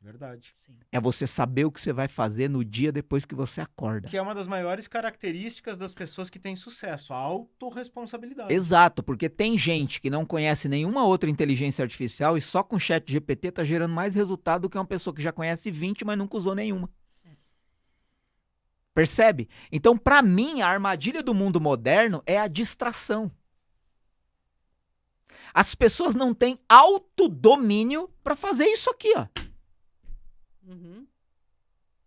Verdade. Sim. É você saber o que você vai fazer no dia depois que você acorda. Que é uma das maiores características das pessoas que têm sucesso, a autorresponsabilidade. Exato, porque tem gente que não conhece nenhuma outra inteligência artificial e só com o ChatGPT tá gerando mais resultado do que uma pessoa que já conhece 20, mas nunca usou nenhuma. Percebe? Então, para mim, a armadilha do mundo moderno é a distração. As pessoas não têm autodomínio para fazer isso aqui, ó. Uhum.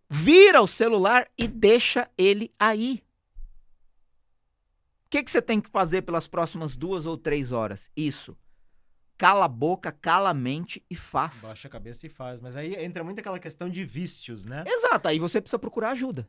Vira o celular e deixa ele aí. O que você tem que fazer pelas próximas 2 ou 3 horas? Isso. Cala a boca, cala a mente e faz. Baixa a cabeça e faz. Mas aí entra muito aquela questão de vícios, né? Exato, aí você precisa procurar ajuda.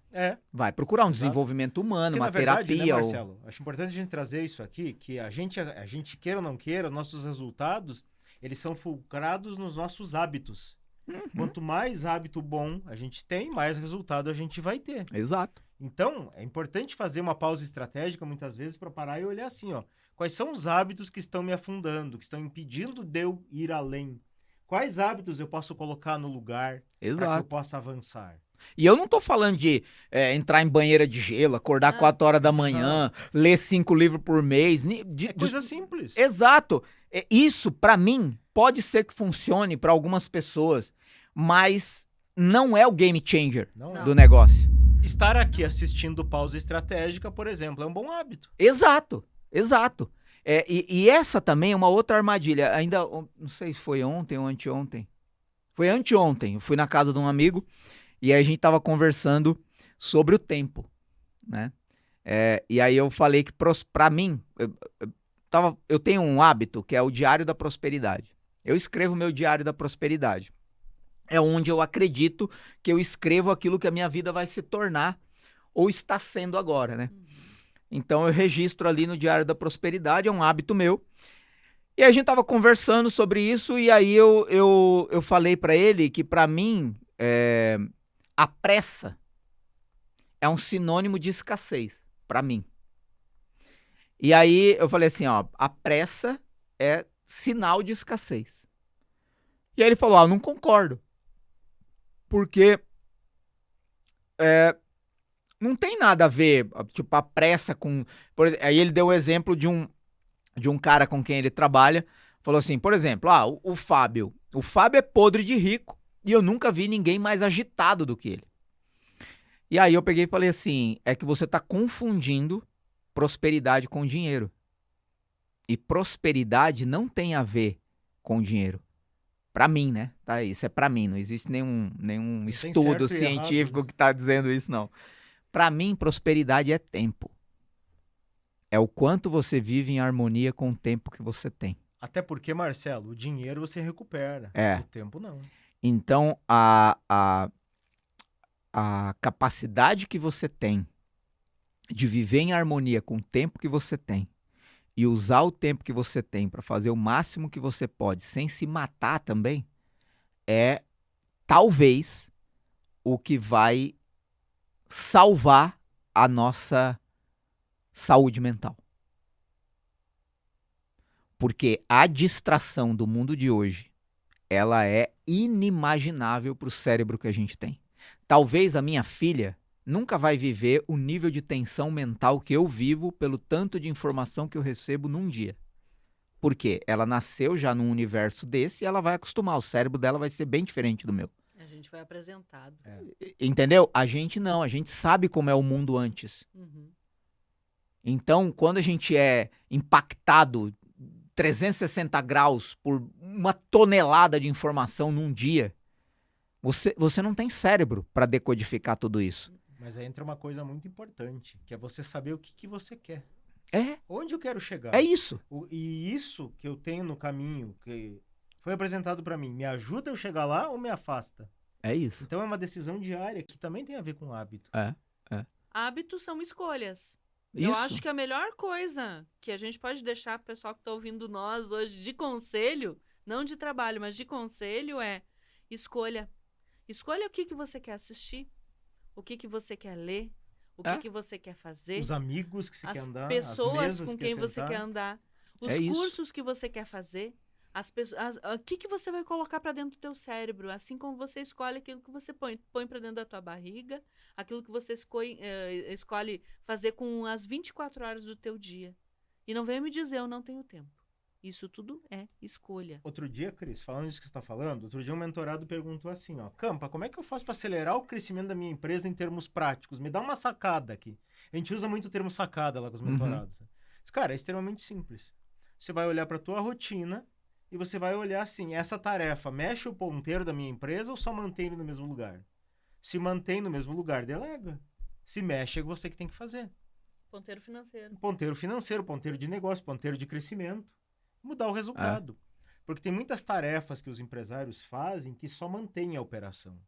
Vai procurar um desenvolvimento humano, porque, uma na verdade, terapia. Né, Marcelo? Acho importante a gente trazer isso aqui, que a gente queira ou não queira, nossos resultados, eles são fulcrados nos nossos hábitos. Uhum. Quanto mais hábito bom a gente tem, mais resultado a gente vai ter. Exato. Então, é importante fazer uma pausa estratégica, muitas vezes, para parar e olhar assim, ó. Quais são os hábitos que estão me afundando, que estão impedindo de eu ir além? Quais hábitos eu posso colocar no lugar para que eu possa avançar? E eu não tô falando de entrar em banheira de gelo, acordar 4 horas da manhã, ler 5 livros por mês. Coisa simples. Exato. Isso, para mim, pode ser que funcione para algumas pessoas, mas não é o game changer do negócio. Estar aqui assistindo pausa estratégica, por exemplo, é um bom hábito. Exato. E essa também é uma outra armadilha. Ainda, não sei se foi ontem ou anteontem. Foi anteontem. Eu fui na casa de um amigo e aí a gente tava conversando sobre o tempo, né? E aí eu falei que pra mim, eu tenho um hábito que é o Diário da Prosperidade. Eu escrevo meu Diário da Prosperidade. É onde eu acredito que eu escrevo aquilo que a minha vida vai se tornar ou está sendo agora, né? Então eu registro ali no Diário da Prosperidade, é um hábito meu. E a gente tava conversando sobre isso e aí eu falei pra ele que pra mim a pressa é um sinônimo de escassez, pra mim. E aí eu falei assim, ó, a pressa é sinal de escassez. E aí ele falou, eu não concordo. Porque não tem nada a ver, tipo, a pressa com... Aí ele deu o exemplo de um cara com quem ele trabalha, falou assim, por exemplo, o Fábio é podre de rico e eu nunca vi ninguém mais agitado do que ele. E aí eu peguei e falei assim, é que você tá confundindo prosperidade com dinheiro. E prosperidade não tem a ver com dinheiro. Pra mim, né? Tá, isso é pra mim, não existe nenhum estudo científico que tá dizendo isso, não. Pra mim, prosperidade é tempo. É o quanto você vive em harmonia com o tempo que você tem. Até porque, Marcelo, o dinheiro você recupera. O tempo não. Então, a capacidade que você tem de viver em harmonia com o tempo que você tem e usar o tempo que você tem para fazer o máximo que você pode sem se matar também é talvez o que vai salvar a nossa saúde mental. Porque a distração do mundo de hoje, ela é inimaginável para o cérebro que a gente tem. Talvez a minha filha nunca vai viver o nível de tensão mental que eu vivo pelo tanto de informação que eu recebo num dia. Porque ela nasceu já num universo desse e ela vai acostumar. O cérebro dela vai ser bem diferente do meu. A gente foi apresentado. Entendeu? A gente não. A gente sabe como é o mundo antes. Uhum. Então, quando a gente é impactado 360 graus por uma tonelada de informação num dia, você não tem cérebro para decodificar tudo isso. Mas aí entra uma coisa muito importante, que é você saber o que você quer. Onde eu quero chegar. É isso. E isso que eu tenho no caminho, que foi apresentado para mim, me ajuda eu chegar lá ou me afasta? É isso. Então é uma decisão diária que também tem a ver com hábito. Hábitos são escolhas. Isso. Eu acho que a melhor coisa que a gente pode deixar pro pessoal que está ouvindo nós hoje de conselho, não de trabalho, mas de conselho, é escolha. Escolha o que você quer assistir, o que você quer ler, o que você quer fazer. Os amigos que você quer andar, as pessoas as com quem você quer andar, os cursos que você quer fazer, o que você vai colocar para dentro do teu cérebro, assim como você escolhe aquilo que você põe para dentro da tua barriga, aquilo que você escolhe fazer com as 24 horas do teu dia. E não venha me dizer, eu não tenho tempo. Isso tudo é escolha. Outro dia, Cris, falando disso que você está falando, outro dia um mentorado perguntou assim, Campa, como é que eu faço para acelerar o crescimento da minha empresa em termos práticos? Me dá uma sacada aqui. A gente usa muito o termo sacada lá com os mentorados. Cara, é extremamente simples. Você vai olhar para a tua rotina e você vai olhar assim, essa tarefa mexe o ponteiro da minha empresa ou só mantém ele no mesmo lugar? Se mantém no mesmo lugar, delega. Se mexe, é você que tem que fazer. Ponteiro financeiro. Ponteiro financeiro, ponteiro de negócio, ponteiro de crescimento. Mudar o resultado. Porque tem muitas tarefas que os empresários fazem que só mantêm a operação.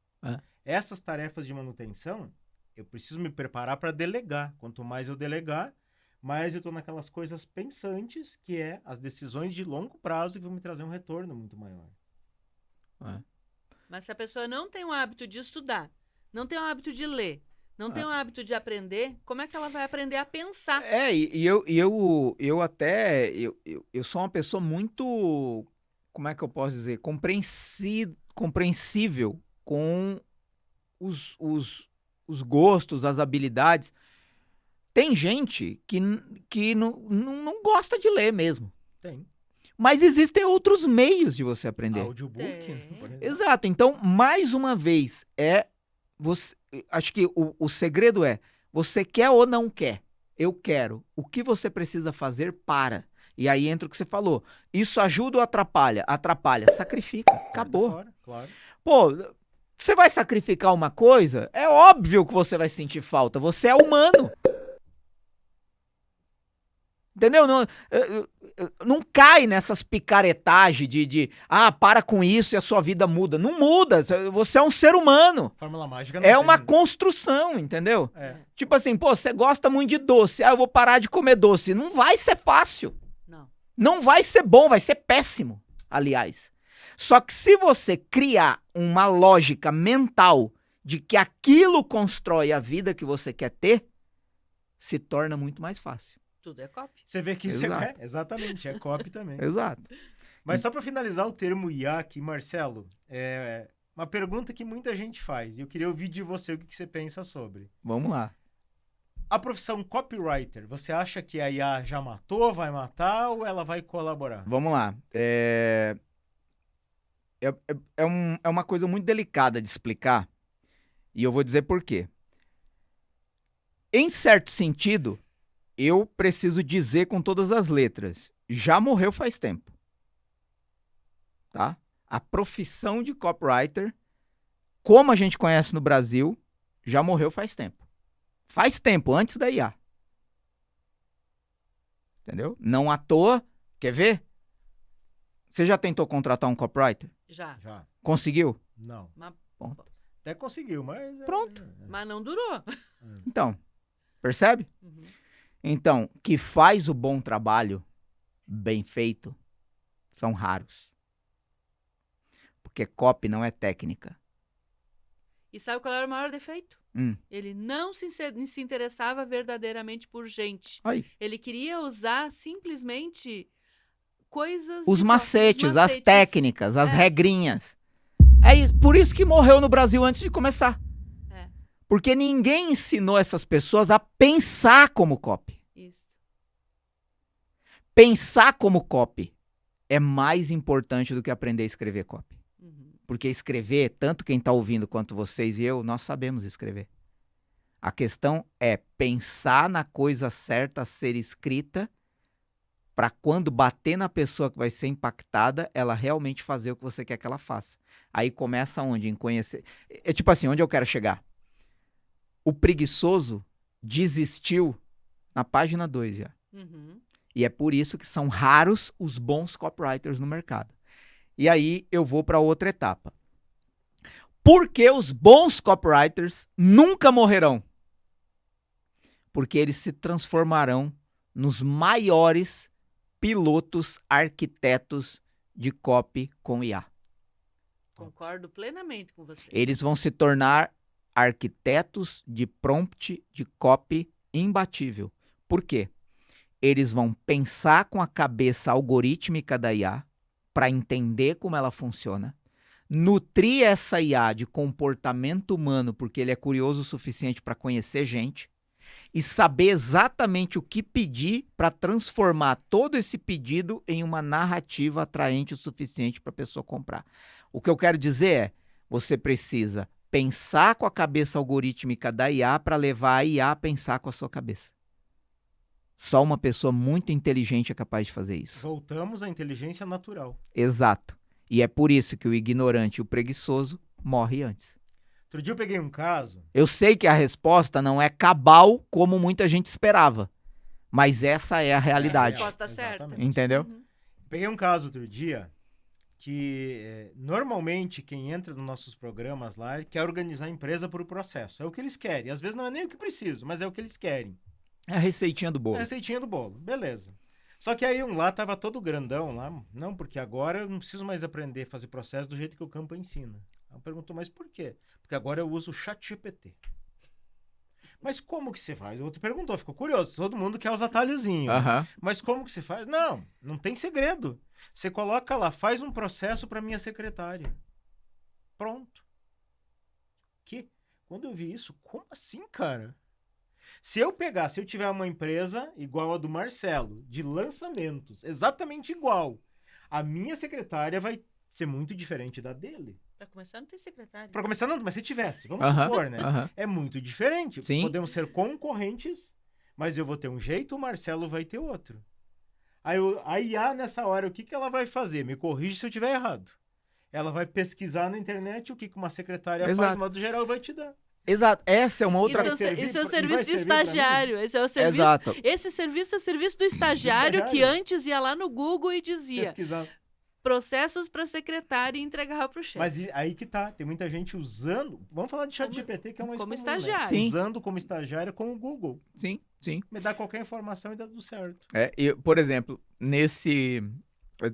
Essas tarefas de manutenção, eu preciso me preparar para delegar. Quanto mais eu delegar, mais eu estou naquelas coisas pensantes, que é as decisões de longo prazo que vão me trazer um retorno muito maior. Mas se a pessoa não tem o hábito de estudar, não tem o hábito de ler, não tem o hábito de aprender, como é que ela vai aprender a pensar? Eu sou uma pessoa muito, como é que eu posso dizer, compreensível com os gostos, as habilidades. Tem gente que não gosta de ler mesmo. Tem. Mas existem outros meios de você aprender. Audiobook. Exato. Então, mais uma vez, acho que o segredo é, você quer ou não quer? Eu quero. O que você precisa fazer para? E aí entra o que você falou. Isso ajuda ou atrapalha? Atrapalha. Sacrifica. Acabou. Fora, claro. Pô, você vai sacrificar uma coisa? É óbvio que você vai sentir falta. Você é humano. Entendeu? Não cai nessas picaretagens para com isso e a sua vida muda. Não muda. Você é um ser humano. Fórmula mágica não é tem, uma construção, entendeu? É. Tipo assim, você gosta muito de doce. Eu vou parar de comer doce. Não vai ser fácil. Não vai ser bom, vai ser péssimo, aliás. Só que se você criar uma lógica mental de que aquilo constrói a vida que você quer ter, se torna muito mais fácil. Tudo é copy. Você vê que isso exatamente, é copy também. Exato. Mas só para finalizar o termo IA aqui, Marcelo, é uma pergunta que muita gente faz, e eu queria ouvir de você o que você pensa sobre. Vamos lá. A profissão copywriter, você acha que a IA já matou, vai matar, ou ela vai colaborar? Vamos lá. É uma coisa muito delicada de explicar, e eu vou dizer por quê. Em certo sentido, eu preciso dizer com todas as letras, já morreu faz tempo. Tá? A profissão de copywriter, como a gente conhece no Brasil, já morreu faz tempo. Faz tempo, antes da IA. Entendeu? Não à toa, quer ver? Você já tentou contratar um copywriter? Já. Conseguiu? Não. Mas, Até conseguiu, mas... Pronto. mas não durou. Então, percebe? Uhum. Então, que faz o bom trabalho bem feito são raros. Porque copy não é técnica. E sabe qual era o maior defeito? Ele não se interessava verdadeiramente por gente. Aí. Ele queria usar simplesmente coisas... Os macetes, as técnicas, as É. regrinhas. Por isso que morreu no Brasil antes de começar. É. Porque ninguém ensinou essas pessoas a pensar como copy. Isso. Pensar como copy é mais importante do que aprender a escrever copy. Uhum. Porque escrever, tanto quem está ouvindo quanto vocês e eu, nós sabemos escrever. A questão é pensar na coisa certa a ser escrita para quando bater na pessoa que vai ser impactada, ela realmente fazer o que você quer que ela faça. Aí começa onde? Em conhecer. É tipo assim, onde eu quero chegar? O preguiçoso desistiu na página 2 já. Uhum. E é por isso que são raros os bons copywriters no mercado. E aí eu vou para outra etapa. Por que os bons copywriters nunca morrerão? Porque eles se transformarão nos maiores pilotos arquitetos de copy com IA. Concordo plenamente com você. Eles vão se tornar arquitetos de prompt de copy imbatível. Por quê? Eles vão pensar com a cabeça algorítmica da IA para entender como ela funciona, nutrir essa IA de comportamento humano, porque ele é curioso o suficiente para conhecer gente, e saber exatamente o que pedir para transformar todo esse pedido em uma narrativa atraente o suficiente para a pessoa comprar. O que eu quero dizer é, você precisa pensar com a cabeça algorítmica da IA para levar a IA a pensar com a sua cabeça. Só uma pessoa muito inteligente é capaz de fazer isso. Voltamos à inteligência natural. Exato. E é por isso que o ignorante e o preguiçoso morrem antes. Outro dia eu peguei um caso... Eu sei que a resposta não é cabal como muita gente esperava, mas essa é a realidade. É a resposta certa. Entendeu? Uhum. Peguei um caso outro dia que normalmente quem entra nos nossos programas lá quer organizar a empresa por processo. É o que eles querem. Às vezes não é nem o que preciso, mas é o que eles querem. É a receitinha do bolo. É a receitinha do bolo. Beleza. Só que aí um lá tava todo grandão lá. Não, porque agora eu não preciso mais aprender a fazer processo do jeito que o campo ensina. Ela perguntou, mas por quê? Porque agora eu uso o ChatGPT. Mas como que você faz? O outro perguntou, ficou curioso. Todo mundo quer os atalhozinhos. Mas como que você faz? Não tem segredo. Você coloca lá, faz um processo para minha secretária. Pronto. Que? Quando eu vi isso, como assim, cara? Se eu tiver uma empresa igual a do Marcelo, de lançamentos, exatamente igual, a minha secretária vai ser muito diferente da dele. Pra começar, não tem secretário. Pra começar, não, mas se tivesse, vamos supor, né? Aham. É muito diferente. Sim. Podemos ser concorrentes, mas eu vou ter um jeito, o Marcelo vai ter outro. Aí a IA, nessa hora, o que ela vai fazer? Me corrige se eu estiver errado. Ela vai pesquisar na internet o que uma secretária faz, de modo geral, vai te dar. Exato. Essa é uma outra... Isso é o serviço de estagiário. Esse é o serviço... Exato. Esse serviço é o serviço do estagiário que antes ia lá no Google e dizia Pesquisar. processos para secretária e entregava para o chefe. Mas aí que tá. Tem muita gente usando... Vamos falar de ChatGPT, que é o mais como comum, estagiário. né? Sim. Usando como estagiário com o Google. Sim, sim. Me dá qualquer informação e dá tudo certo. Por exemplo,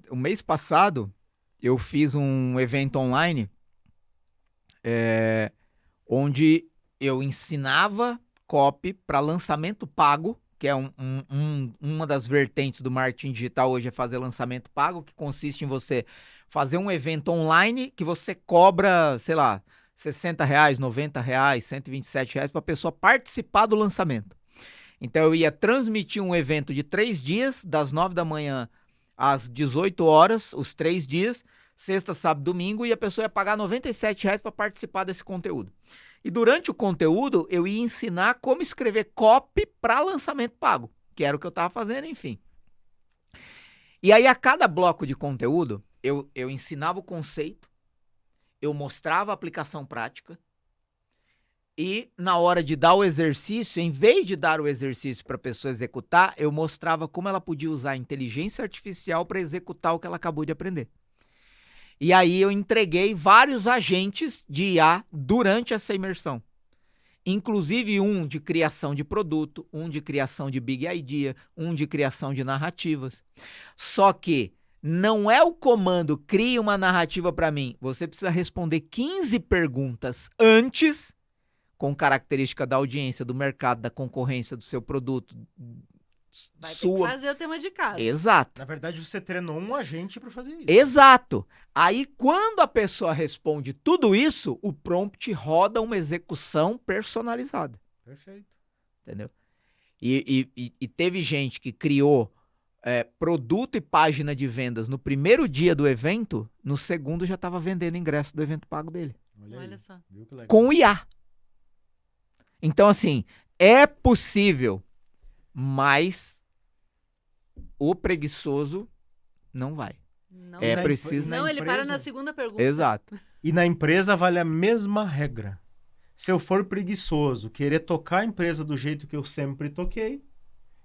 o mês passado, eu fiz um evento online onde eu ensinava copy para lançamento pago, que é uma das vertentes do marketing digital hoje é fazer lançamento pago, que consiste em você fazer um evento online que você cobra, sei lá, R$60, R$90, R$127 para a pessoa participar do lançamento. Então eu ia transmitir um evento de 3 dias, das 9 da manhã às 18 horas, os 3 dias, sexta, sábado, domingo, e a pessoa ia pagar R$97 para participar desse conteúdo. E durante o conteúdo, eu ia ensinar como escrever copy para lançamento pago, que era o que eu estava fazendo, enfim. E aí, a cada bloco de conteúdo, eu ensinava o conceito, eu mostrava a aplicação prática, E na hora de dar o exercício, em vez de dar o exercício para a pessoa executar, eu mostrava como ela podia usar a inteligência artificial para executar o que ela acabou de aprender. E aí eu entreguei vários agentes de IA durante essa imersão. Inclusive um de criação de produto, um de criação de big idea, um de criação de narrativas. Só que não é o comando crie uma narrativa para mim. Você precisa responder 15 perguntas antes, com característica da audiência, do mercado, da concorrência, do seu produto. Vai ter que fazer o tema de casa. Exato. Na verdade, você treinou um agente para fazer isso. Exato. Aí, quando a pessoa responde tudo isso, o prompt roda uma execução personalizada. Perfeito. Entendeu? E teve gente que criou produto e página de vendas no primeiro dia do evento, no segundo já estava vendendo ingresso do evento pago dele. Olha só. Viu que legal? Com o IA. Então, assim, é possível, mas o preguiçoso não vai. Não, Preciso. Não, ele para na segunda pergunta. Exato. E na empresa vale a mesma regra. Se eu for preguiçoso, querer tocar a empresa do jeito que eu sempre toquei,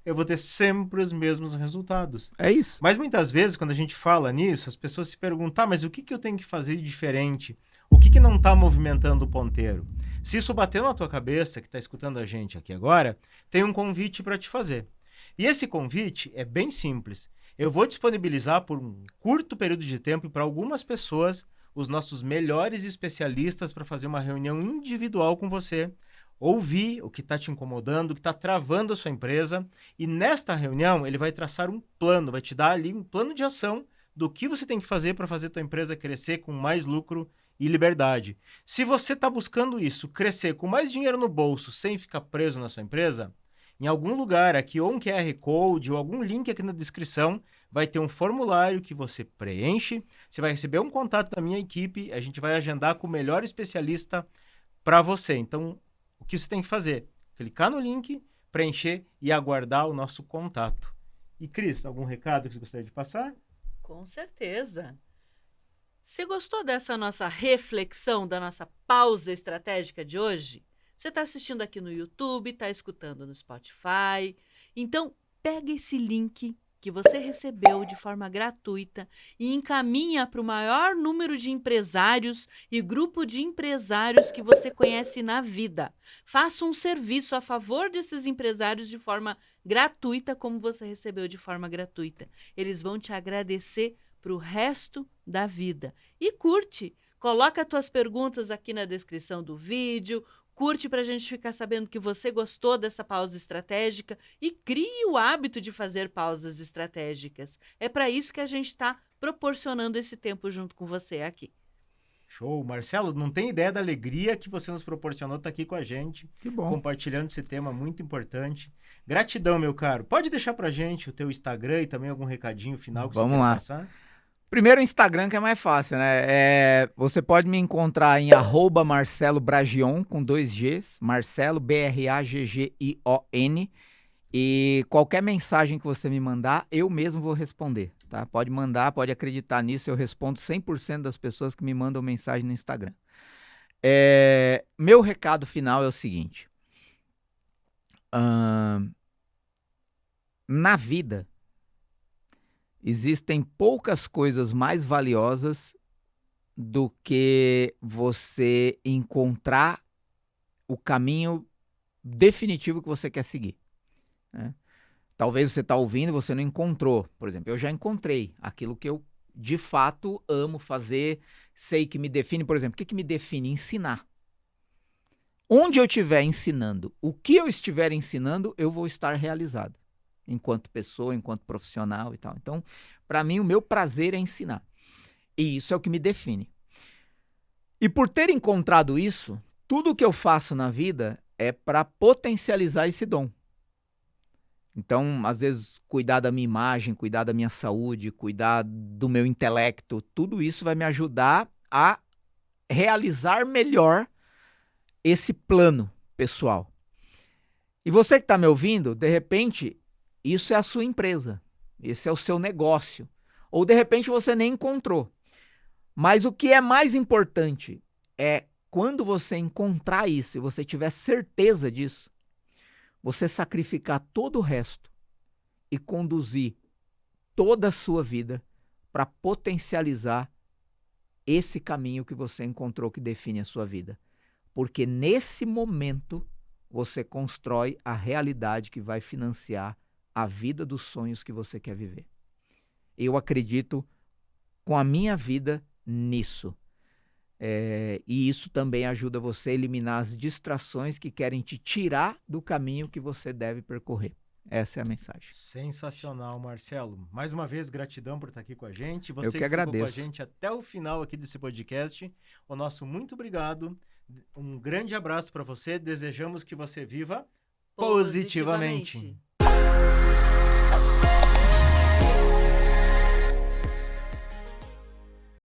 eu vou ter sempre os mesmos resultados. É isso. Mas muitas vezes, quando a gente fala nisso, as pessoas se perguntam, mas o que eu tenho que fazer de diferente? O que não está movimentando o ponteiro? Se isso bateu na tua cabeça, que está escutando a gente aqui agora, tem um convite para te fazer. E esse convite é bem simples. Eu vou disponibilizar por um curto período de tempo e para algumas pessoas os nossos melhores especialistas para fazer uma reunião individual com você, ouvir o que está te incomodando, o que está travando a sua empresa, e nesta reunião ele vai traçar um plano, vai te dar ali um plano de ação do que você tem que fazer para fazer a tua empresa crescer com mais lucro e liberdade. Se você está buscando isso, crescer com mais dinheiro no bolso sem ficar preso na sua empresa, em algum lugar aqui, ou um QR Code, ou algum link aqui na descrição, vai ter um formulário que você preenche, você vai receber um contato da minha equipe, a gente vai agendar com o melhor especialista para você. Então, o que você tem que fazer? Clicar no link, preencher e aguardar o nosso contato. E, Cris, algum recado que você gostaria de passar? Com certeza. Você gostou dessa nossa reflexão, da nossa pausa estratégica de hoje? Você está assistindo aqui no YouTube, está escutando no Spotify. Então, pega esse link que você recebeu de forma gratuita e encaminha para o maior número de empresários e grupo de empresários que você conhece na vida. Faça um serviço a favor desses empresários de forma gratuita, como você recebeu de forma gratuita. Eles vão te agradecer para o resto da vida. E curte! Coloca as tuas perguntas aqui na descrição do vídeo, curte para a gente ficar sabendo que você gostou dessa pausa estratégica e crie o hábito de fazer pausas estratégicas. É para isso que a gente está proporcionando esse tempo junto com você aqui. Show! Marcelo, não tem ideia da alegria que você nos proporcionou estar aqui com a gente. Que bom. Compartilhando esse tema muito importante. Gratidão, meu caro. Pode deixar pra gente o teu Instagram e também algum recadinho final que você quer passar? Primeiro o Instagram, que é mais fácil, né? Você pode me encontrar em @MarceloBragion, com 2 Gs, Marcelo, Braggion. E qualquer mensagem que você me mandar, eu mesmo vou responder, tá? Pode mandar, pode acreditar nisso, eu respondo 100% das pessoas que me mandam mensagem no Instagram. Meu recado final é o seguinte. Na vida, existem poucas coisas mais valiosas do que você encontrar o caminho definitivo que você quer seguir, né? Talvez você está ouvindo e você não encontrou. Por exemplo, eu já encontrei aquilo que eu de fato amo fazer, sei que me define. Por exemplo, o que me define? Ensinar. Onde eu estiver ensinando, o que eu estiver ensinando, eu vou estar realizado. Enquanto pessoa, enquanto profissional e tal. Então, para mim, o meu prazer é ensinar. E isso é o que me define. E por ter encontrado isso, tudo o que eu faço na vida é para potencializar esse dom. Então, às vezes, cuidar da minha imagem, cuidar da minha saúde, cuidar do meu intelecto, tudo isso vai me ajudar a realizar melhor esse plano pessoal. E você que está me ouvindo, de repente, isso é a sua empresa, esse é o seu negócio. Ou de repente você nem encontrou. Mas o que é mais importante é Quando você encontrar isso e você tiver certeza disso, você sacrificar todo o resto e conduzir toda a sua vida para potencializar esse caminho que você encontrou que define a sua vida. Porque nesse momento você constrói a realidade que vai financiar a vida dos sonhos que você quer viver. Eu acredito com a minha vida nisso. E isso também ajuda você a eliminar as distrações que querem te tirar do caminho que você deve percorrer. Essa é a mensagem. Sensacional, Marcelo. Mais uma vez, gratidão por estar aqui com a gente. Eu que agradeço. Ficou com a gente até o final aqui desse podcast. O nosso muito obrigado. Um grande abraço para você. Desejamos que você viva positivamente.